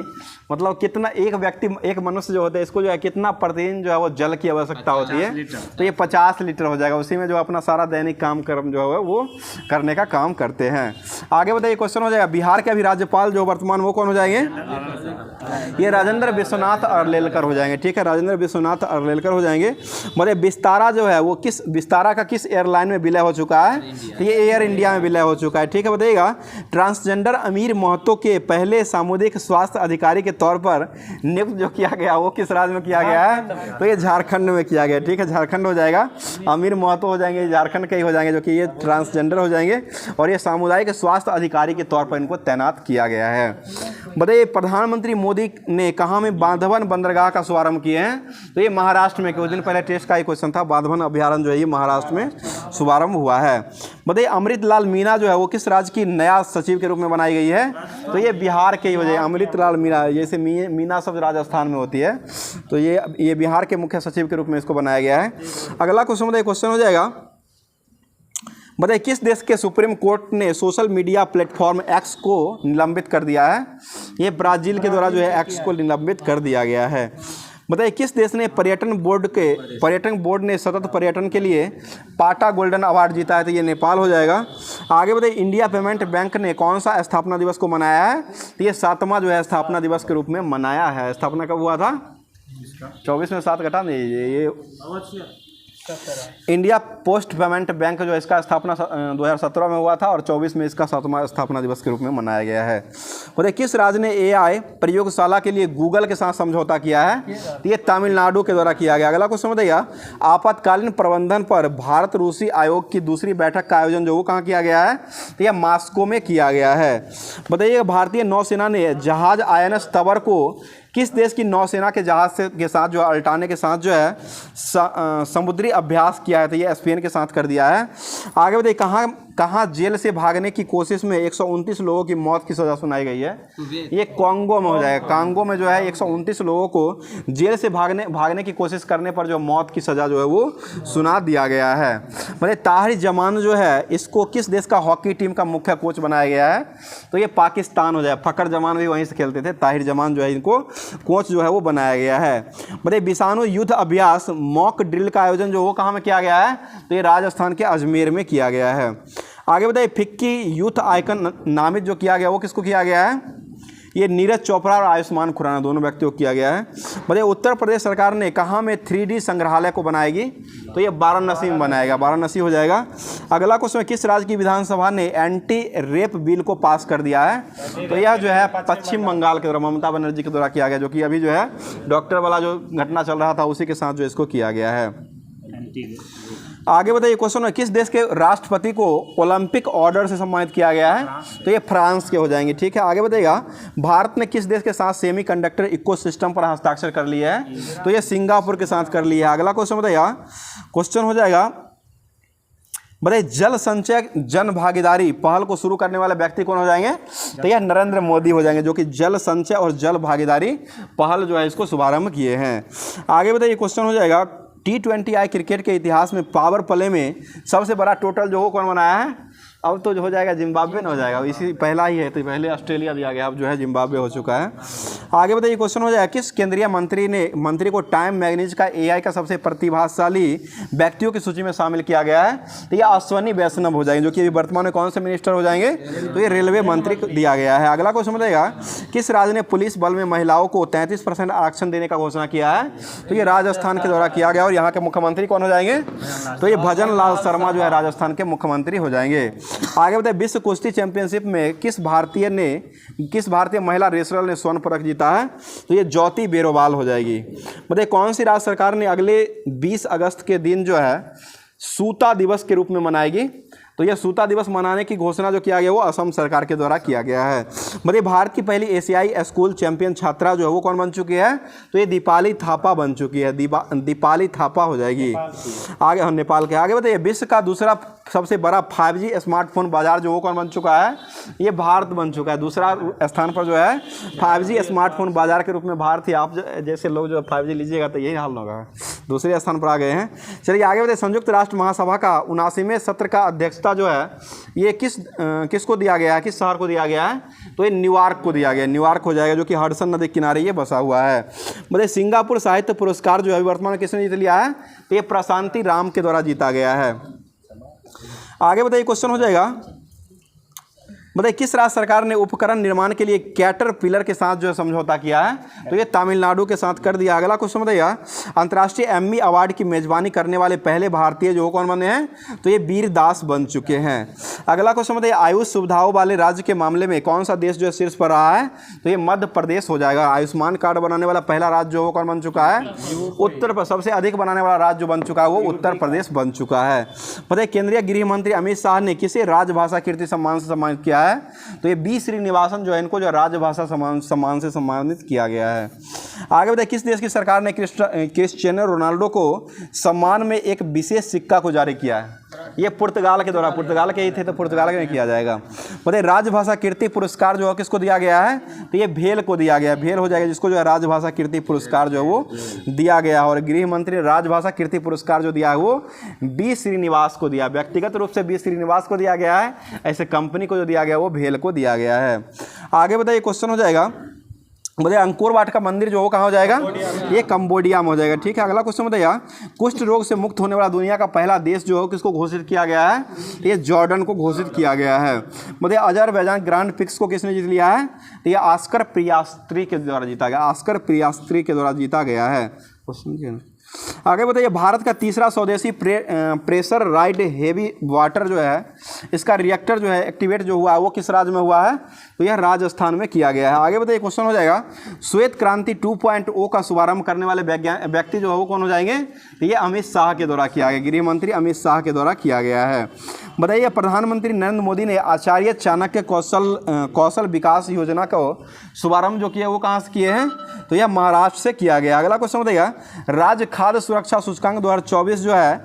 मतलब कितना एक व्यक्ति एक मनुष्य जो होता है इसको जो है कितना प्रतिदिन जो है वो जल की आवश्यकता होती है? तो ये 50 लीटर हो जाएगा। उसी में जो अपना सारा दैनिक काम कर्म जो है वो करने का काम करते हैं। आगे बताइए क्वेश्चन हो जाएगा, बिहार के अभी राज्यपाल जो वर्तमान वो कौन हो जाएंगे? ये राजेंद्र विश्वनाथ अर्लेलकर हो जाएंगे। ठीक है, राजेंद्र विश्वनाथ अर्लेलकर हो जाएंगे। मतलब विस्तारा जो है वो किस विस्तारा का किस एयरलाइन में विलय हो चुका है? तो ये एयर इंडिया में विलय हो चुका है। ठीक है, बताइएगा ट्रांसजेंडर अमीर महतो के पहले सामुदायिक स्वास्थ्य अधिकारी के तौर पर नियुक्त जो किया गया वो किस राज्य में किया गया है? तो ये झारखंड में किया गया। ठीक है, झारखंड हो जाएगा। अमीर महतो हो जाएंगे, झारखंड के ही हो जाएंगे, जो कि ये ट्रांसजेंडर हो जाएंगे और ये सामुदायिक स्वास्थ्य अधिकारी के तौर पर इनको तैनात किया गया है। बताइए प्रधानमंत्री मोदी ने कहाँ में बांधवन बंदरगाह का शुभारंभ किए हैं? तो ये महाराष्ट्र में, कुछ दिन पहले टेस्ट का ही क्वेश्चन था। बांधवन अभ्यारण्य जो है ये महाराष्ट्र में शुभारंभ हुआ है। बताइए अमृतलाल मीणा जो है वो किस राज्य की नया सचिव के रूप में बनाई गई है? तो ये बिहार के ही हो जाएगा। अमृतलाल मीणा, जैसे मीना शब्द राजस्थान में होती है, तो ये बिहार के मुख्य सचिव के रूप में इसको बनाया गया है। अगला क्वेश्चन बताइए, क्वेश्चन हो जाएगा, बताइए किस देश के सुप्रीम कोर्ट ने सोशल मीडिया प्लेटफॉर्म एक्स को निलंबित कर दिया है? ये ब्राज़ील के द्वारा जो है एक्स को निलंबित कर दिया गया है। बताइए किस देश ने पर्यटन बोर्ड ने सतत पर्यटन के लिए पाटा गोल्डन अवार्ड जीता है? तो ये नेपाल हो जाएगा। आगे बताइए इंडिया पेमेंट बैंक ने कौन सा स्थापना दिवस को मनाया है? तो ये 7वां जो है स्थापना दिवस के रूप में मनाया है। स्थापना कब हुआ था? 24 में 7 घटा नहीं, ये इंडिया पोस्ट पेमेंट बैंक जो है इसका स्थापना 2017 में हुआ था और 24 में इसका 7वां स्थापना दिवस के रूप में मनाया गया है। बोले किस राज्य ने AI प्रयोगशाला के लिए गूगल के साथ समझौता किया है? तो ये तमिलनाडु के द्वारा किया गया। अगला क्वेश्चन बताइए, आपातकालीन प्रबंधन पर भारत रूसी आयोग की दूसरी बैठक का आयोजन जो वो कहाँ किया गया है? तो यह मॉस्को में किया गया है। बताइए भारतीय नौसेना ने जहाज INS तबर को किस देश की नौसेना के जहाज से के साथ जो अल्टाने के साथ जो है समुद्री अभ्यास किया है? तो ये स्पेन के साथ कर दिया है। आगे बताइए कहाँ जेल से भागने की कोशिश में 129 लोगों की मौत की सज़ा सुनाई गई है? ये कांगो में हो जाएगा। कांगो में जो है 129 लोगों को जेल से भागने की कोशिश करने पर जो मौत की सज़ा जो है वो सुना दिया गया है। मतलब ताहिर जमान जो है इसको किस देश का हॉकी टीम का मुख्य कोच बनाया गया है? तो ये पाकिस्तान हो जाए। फ़खर जमान भी वहीं से खेलते थे। ताहिर जमान जो है इनको कोच जो है वो बनाया गया है। मतलब विषाणु युद्ध अभ्यास मॉक ड्रिल का आयोजन जो वो कहाँ में किया गया है? तो ये राजस्थान के अजमेर में किया गया है। आगे बताइए फिक्की यूथ आइकन नामित जो किया गया वो किसको किया गया है? ये नीरज चोपड़ा और आयुष्मान खुराना दोनों व्यक्तियों को किया गया है। बताइए उत्तर प्रदेश सरकार ने कहाँ में 3D संग्रहालय को बनाएगी? तो ये वाराणसी में बनाएगा। वाराणसी हो जाएगा। अगला क्वेश्चन, किस राज्य की विधानसभा ने एंटी रेप बिल को पास कर दिया है? तो यह जो है पश्चिम बंगाल के द्वारा ममता बनर्जी के द्वारा किया गया, जो कि अभी जो है डॉक्टर वाला जो घटना चल रहा था उसी के साथ जो इसको किया गया है। आगे बताइए क्वेश्चन है, किस देश के राष्ट्रपति को ओलंपिक ऑर्डर से सम्मानित किया गया है? तो ये फ्रांस के हो जाएंगे। ठीक है, आगे बताइएगा भारत ने किस देश के साथ सेमीकंडक्टर इकोसिस्टम पर हस्ताक्षर कर लिया है? तो ये सिंगापुर के साथ कर लिया है। अगला क्वेश्चन बताइएगा, क्वेश्चन हो जाएगा बताइए जल संचय जन भागीदारी पहल को शुरू करने वाले व्यक्ति कौन हो जाएंगे? तो यह नरेंद्र मोदी हो जाएंगे, जो कि जल संचय और जल भागीदारी पहल जो है इसको शुभारंभ किए हैं। आगे बताइए क्वेश्चन हो जाएगा T20I क्रिकेट के इतिहास में पावर प्ले में सबसे बड़ा टोटल जो हो कौन बनाया है? अब तो जो हो जाएगा जिम्बाब्वे ना हो जाएगा, इसी पहला ही है। तो पहले ऑस्ट्रेलिया दिया गया, अब जो है जिम्बाब्वे हो चुका है। आगे बताइए क्वेश्चन हो जाएगा, किस केंद्रीय मंत्री को टाइम मैगजीन का AI का सबसे प्रतिभाशाली व्यक्तियों की सूची में शामिल किया गया है? तो ये अश्वनी वैष्णव हो जाएंगे, जो कि अभी वर्तमान में कौन से मिनिस्टर हो जाएंगे? तो ये रेलवे मंत्री को दिया गया है। अगला क्वेश्चन बताइएगा, किस राज्य ने पुलिस बल में महिलाओं को 33% आरक्षण देने का घोषणा किया है? तो ये राजस्थान के द्वारा किया गया। और यहाँ के मुख्यमंत्री कौन हो जाएंगे? तो ये भजन लाल शर्मा जो है राजस्थान के मुख्यमंत्री हो जाएंगे। आगे बताइए विश्व कुश्ती चैंपियनशिप में किस भारतीय महिला रेसलर ने स्वर्ण पदक जीता है? तो ये ज्योति बेरोवाल हो जाएगी। बताइए कौन सी राज्य सरकार ने अगले 20 अगस्त के दिन जो है सूता दिवस के रूप में मनाएगी? तो यह सूता दिवस मनाने की घोषणा जो किया गया वो असम सरकार के द्वारा किया गया है। मतलब भारत की पहली एशियाई स्कूल चैंपियन छात्रा जो है वो कौन बन चुकी है? तो ये दीपाली थापा बन चुकी है। दीपाली थापा हो जाएगी। आगे हम नेपाल के आगे बताइए विश्व का दूसरा सबसे बड़ा 5G स्मार्टफोन बाजार जो वो कौन बन चुका है? ये भारत बन चुका है। दूसरा स्थान पर जो है 5G स्मार्टफोन बाजार के रूप में भारत ही। आप जैसे लोग जो 5G लीजिएगा तो यही हाल होगा। दूसरे स्थान पर आ गए हैं। चलिए आगे बताइए संयुक्त राष्ट्र महासभा का 79वें सत्र का अध्यक्षता जो है ये किसको दिया गया है? किस शहर को दिया गया है? तो ये न्यूयॉर्क को दिया गया। न्यूयॉर्क हो जाएगा, जो कि हडसन नदी किनारे ये बसा हुआ है। मतलब सिंगापुर साहित्य पुरस्कार जो है वर्तमान में किसने जीत लिया है? तो ये प्रशांति राम के द्वारा जीता गया है। आगे बताइए क्वेश्चन हो जाएगा, बताइए किस राज्य सरकार ने उपकरण निर्माण के लिए कैटरपिलर के साथ जो है समझौता किया है? तो ये तमिलनाडु के साथ कर दिया। अगला क्वेश्चन बताइए अंतर्राष्ट्रीय एम्मी अवार्ड की मेजबानी करने वाले पहले भारतीय जो कौन बने हैं? तो ये वीर दास बन चुके हैं। अगला क्वेश्चन बताइए आयुष सुविधाओं वाले राज्य के मामले में कौन सा देश जो है शीर्ष पर रहा है? तो ये मध्य प्रदेश हो जाएगा। आयुष्मान कार्ड बनाने वाला पहला राज्य जो वो कौन बन चुका है? उत्तर प्रदेश। सबसे अधिक बनाने वाला राज्य जो बन चुका है वो उत्तर प्रदेश बन चुका है। बताइए केंद्रीय गृह मंत्री अमित शाह ने किसे राजभाषा कीर्ति सम्मान से सम्मानित किया है? तो ये बी श्रीनिवासन जो है इनको जो राजभाषा सम्मान से सम्मानित किया गया है। आगे बताइए किस देश की सरकार ने क्रिस्टियानो रोनाल्डो को सम्मान में एक विशेष सिक्का को जारी किया है? ये पुर्तगाल के द्वारा। पुर्तगाल के ही थे तो पुर्तगाल में किया जाएगा। बताइए राजभाषा कीर्ति पुरस्कार जो है किसको दिया गया है? तो ये भेल को दिया गया। भेल हो जाएगा जिसको जो है राजभाषा कीर्ति पुरस्कार जो है वो दिया गया। और गृह मंत्री राजभाषा कीर्ति पुरस्कार जो दिया है वो बी श्रीनिवास को दिया। व्यक्तिगत रूप से बी श्रीनिवास को दिया गया है, ऐसे कंपनी को जो दिया गया वो भेल को दिया गया है। आगे बताइए क्वेश्चन हो जाएगा, बताइए अंकोर वाट का मंदिर जो हो कहाँ हो जाएगा? ये कंबोडिया में हो जाएगा। ठीक है, अगला क्वेश्चन बताइए कुष्ठ रोग से मुक्त होने वाला दुनिया का पहला देश जो है किसको घोषित किया गया है? ये जॉर्डन को घोषित किया गया है। बताइए अजरबैजान ग्रांड प्रिक्स को किसने जीत लिया है? तो ये ऑस्कर पियास्त्री के द्वारा जीता गया। ऑस्कर पियास्त्री के द्वारा जीता गया है। क्वेश्चन आगे बताइए, भारत का तीसरा स्वदेशी प्रेशर राइड हेवी वाटर जो है, इसका रिएक्टर जो है एक्टिवेट जो हुआ है वो किस राज्य में हुआ है? तो यह राजस्थान में किया गया है। आगे बताइए, क्वेश्चन हो जाएगा, श्वेत क्रांति 2.0 का शुभारंभ करने वाले व्यक्ति जो है वो कौन हो जाएंगे? तो ये अमित शाह के द्वारा किया गया, गृह मंत्री अमित शाह के द्वारा किया गया है। बताइए, प्रधानमंत्री नरेंद्र मोदी ने आचार्य चाणक्य कौशल विकास योजना का शुभारंभ जो किया वो कहाँ से किए हैं? तो यह महाराष्ट्र से किया गया। अगला क्वेश्चन बताइएगा, राज्य खाद्य सुरक्षा सूचकांक 2024 जो है,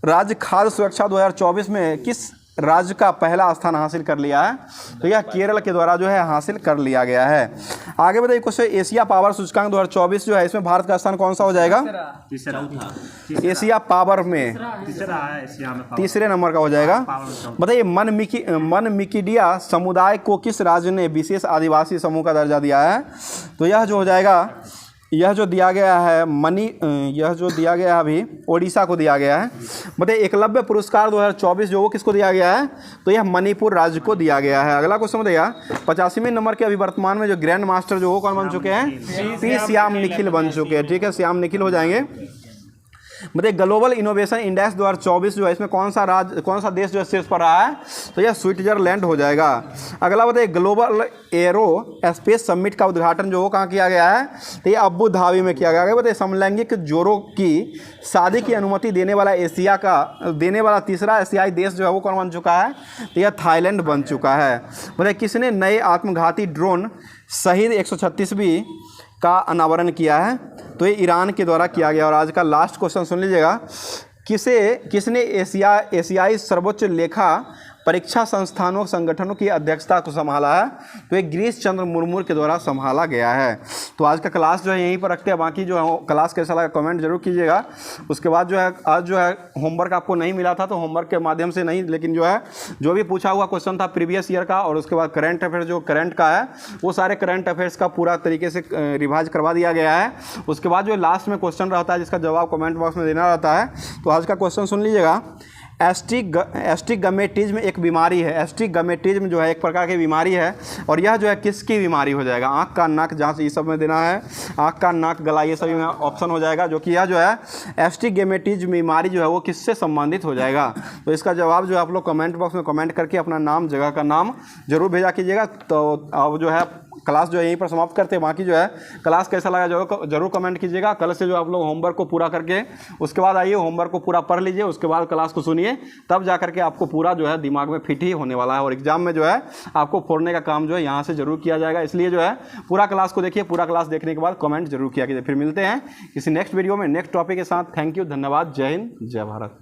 राज्य खाद्य सुरक्षा 2024 में किस राज्य का पहला स्थान हासिल कर लिया है? तो यह केरल के द्वारा जो है हासिल कर लिया गया है। आगे बताइए, क्वेश्चन एशिया पावर सूचकांक 2024 जो है, इसमें भारत का स्थान कौन सा हो जाएगा? एशिया पावर में तीसरे नंबर का हो जाएगा। बताइए, मनमिकिडिया समुदाय को किस राज्य ने विशेष आदिवासी समूह का दर्जा दिया है? तो यह जो हो जाएगा, यह जो दिया गया है यह जो दिया गया है अभी ओडिशा को दिया गया है। बताइए, एकलव्य पुरस्कार 2024 जो वो किसको दिया गया है? तो यह मणिपुर राज्य को दिया गया है। अगला क्वेश्चन बताइएगा, 85वें नंबर के अभी वर्तमान में जो ग्रैंड मास्टर जो वो कौन बन चुके हैं? पी श्याम निखिल बन चुके हैं। ठीक है, श्याम निखिल हो जाएंगे। बताइए, ग्लोबल इनोवेशन इंडेक्स 2024 जो है, इसमें कौन सा देश जो है शीर्ष पर रहा है? तो यह स्विट्जरलैंड हो जाएगा। अगला बताइए, ग्लोबल एरो स्पेस समिट का उद्घाटन जो वो कहाँ किया गया है? तो ये अबू धाबी में किया गया है। बताइए, समलैंगिक जोड़ों की शादी की अनुमति देने वाला तीसरा एशियाई देश जो है वो कौन बन चुका है? तो यह थाईलैंड बन चुका है। बताइए, किसने नए आत्मघाती ड्रोन शहीद 136 का अनावरण किया है? तो ये ईरान के द्वारा किया गया। और आज का लास्ट क्वेश्चन सुन लीजिएगा, किसने एशियाई सर्वोच्च लेखा परीक्षा संस्थानों संगठनों की अध्यक्षता को संभाला है? तो ये गिरीश चंद्र मुर्मू के द्वारा संभाला गया है। तो आज का क्लास जो है यहीं पर रखते हैं। बाकी जो है क्लास कैसा लगा कमेंट जरूर कीजिएगा। उसके बाद जो है आज जो है होमवर्क आपको नहीं मिला था, तो होमवर्क के माध्यम से नहीं, लेकिन जो है जो भी पूछा हुआ क्वेश्चन था प्रीवियस ईयर का, और उसके बाद करंट अफेयर जो करंट का है वो सारे करंट अफेयर्स का पूरा तरीके से रिवाइज करवा दिया गया है। उसके बाद जो लास्ट में क्वेश्चन रहता है जिसका जवाब कमेंट बॉक्स में देना रहता है। तो आज का क्वेश्चन सुन लीजिएगा, एस्टिगमेटिज्म एक बीमारी है। एस्टिगमेटिज्म जो है एक प्रकार की बीमारी है, और यह जो है किसकी बीमारी हो जाएगा? आँख का नाक जांच ये सब में देना है, आँख का नाक गला ये सभी में ऑप्शन हो जाएगा, जो कि यह जो है एस्टिगमेटिज्म बीमारी जो है वो किससे संबंधित हो जाएगा? तो इसका जवाब जो है आप लोग कमेंट बॉक्स में कमेंट करके अपना नाम जगह का नाम जरूर भेजा कीजिएगा। तो अब जो है क्लास जो है यहीं पर समाप्त करते हैं। बाकी जो है क्लास कैसा लगा जरूर कमेंट कीजिएगा। कल से जो आप लोग होमवर्क को पूरा करके उसके बाद आइए, होमवर्क को पूरा पढ़ लीजिए, उसके बाद क्लास को सुनिए, तब जा करके आपको पूरा जो है दिमाग में फिट ही होने वाला है। और एग्जाम में जो है आपको फोड़ने का काम जो है यहाँ से जरूर किया जाएगा। इसलिए जो है पूरा क्लास को देखिए, पूरा क्लास देखने के बाद कमेंट जरूर किया कीजिए। फिर मिलते हैं किसी नेक्स्ट वीडियो में नेक्स्ट टॉपिक के साथ। थैंक यू, धन्यवाद, जय हिंद, जय भारत।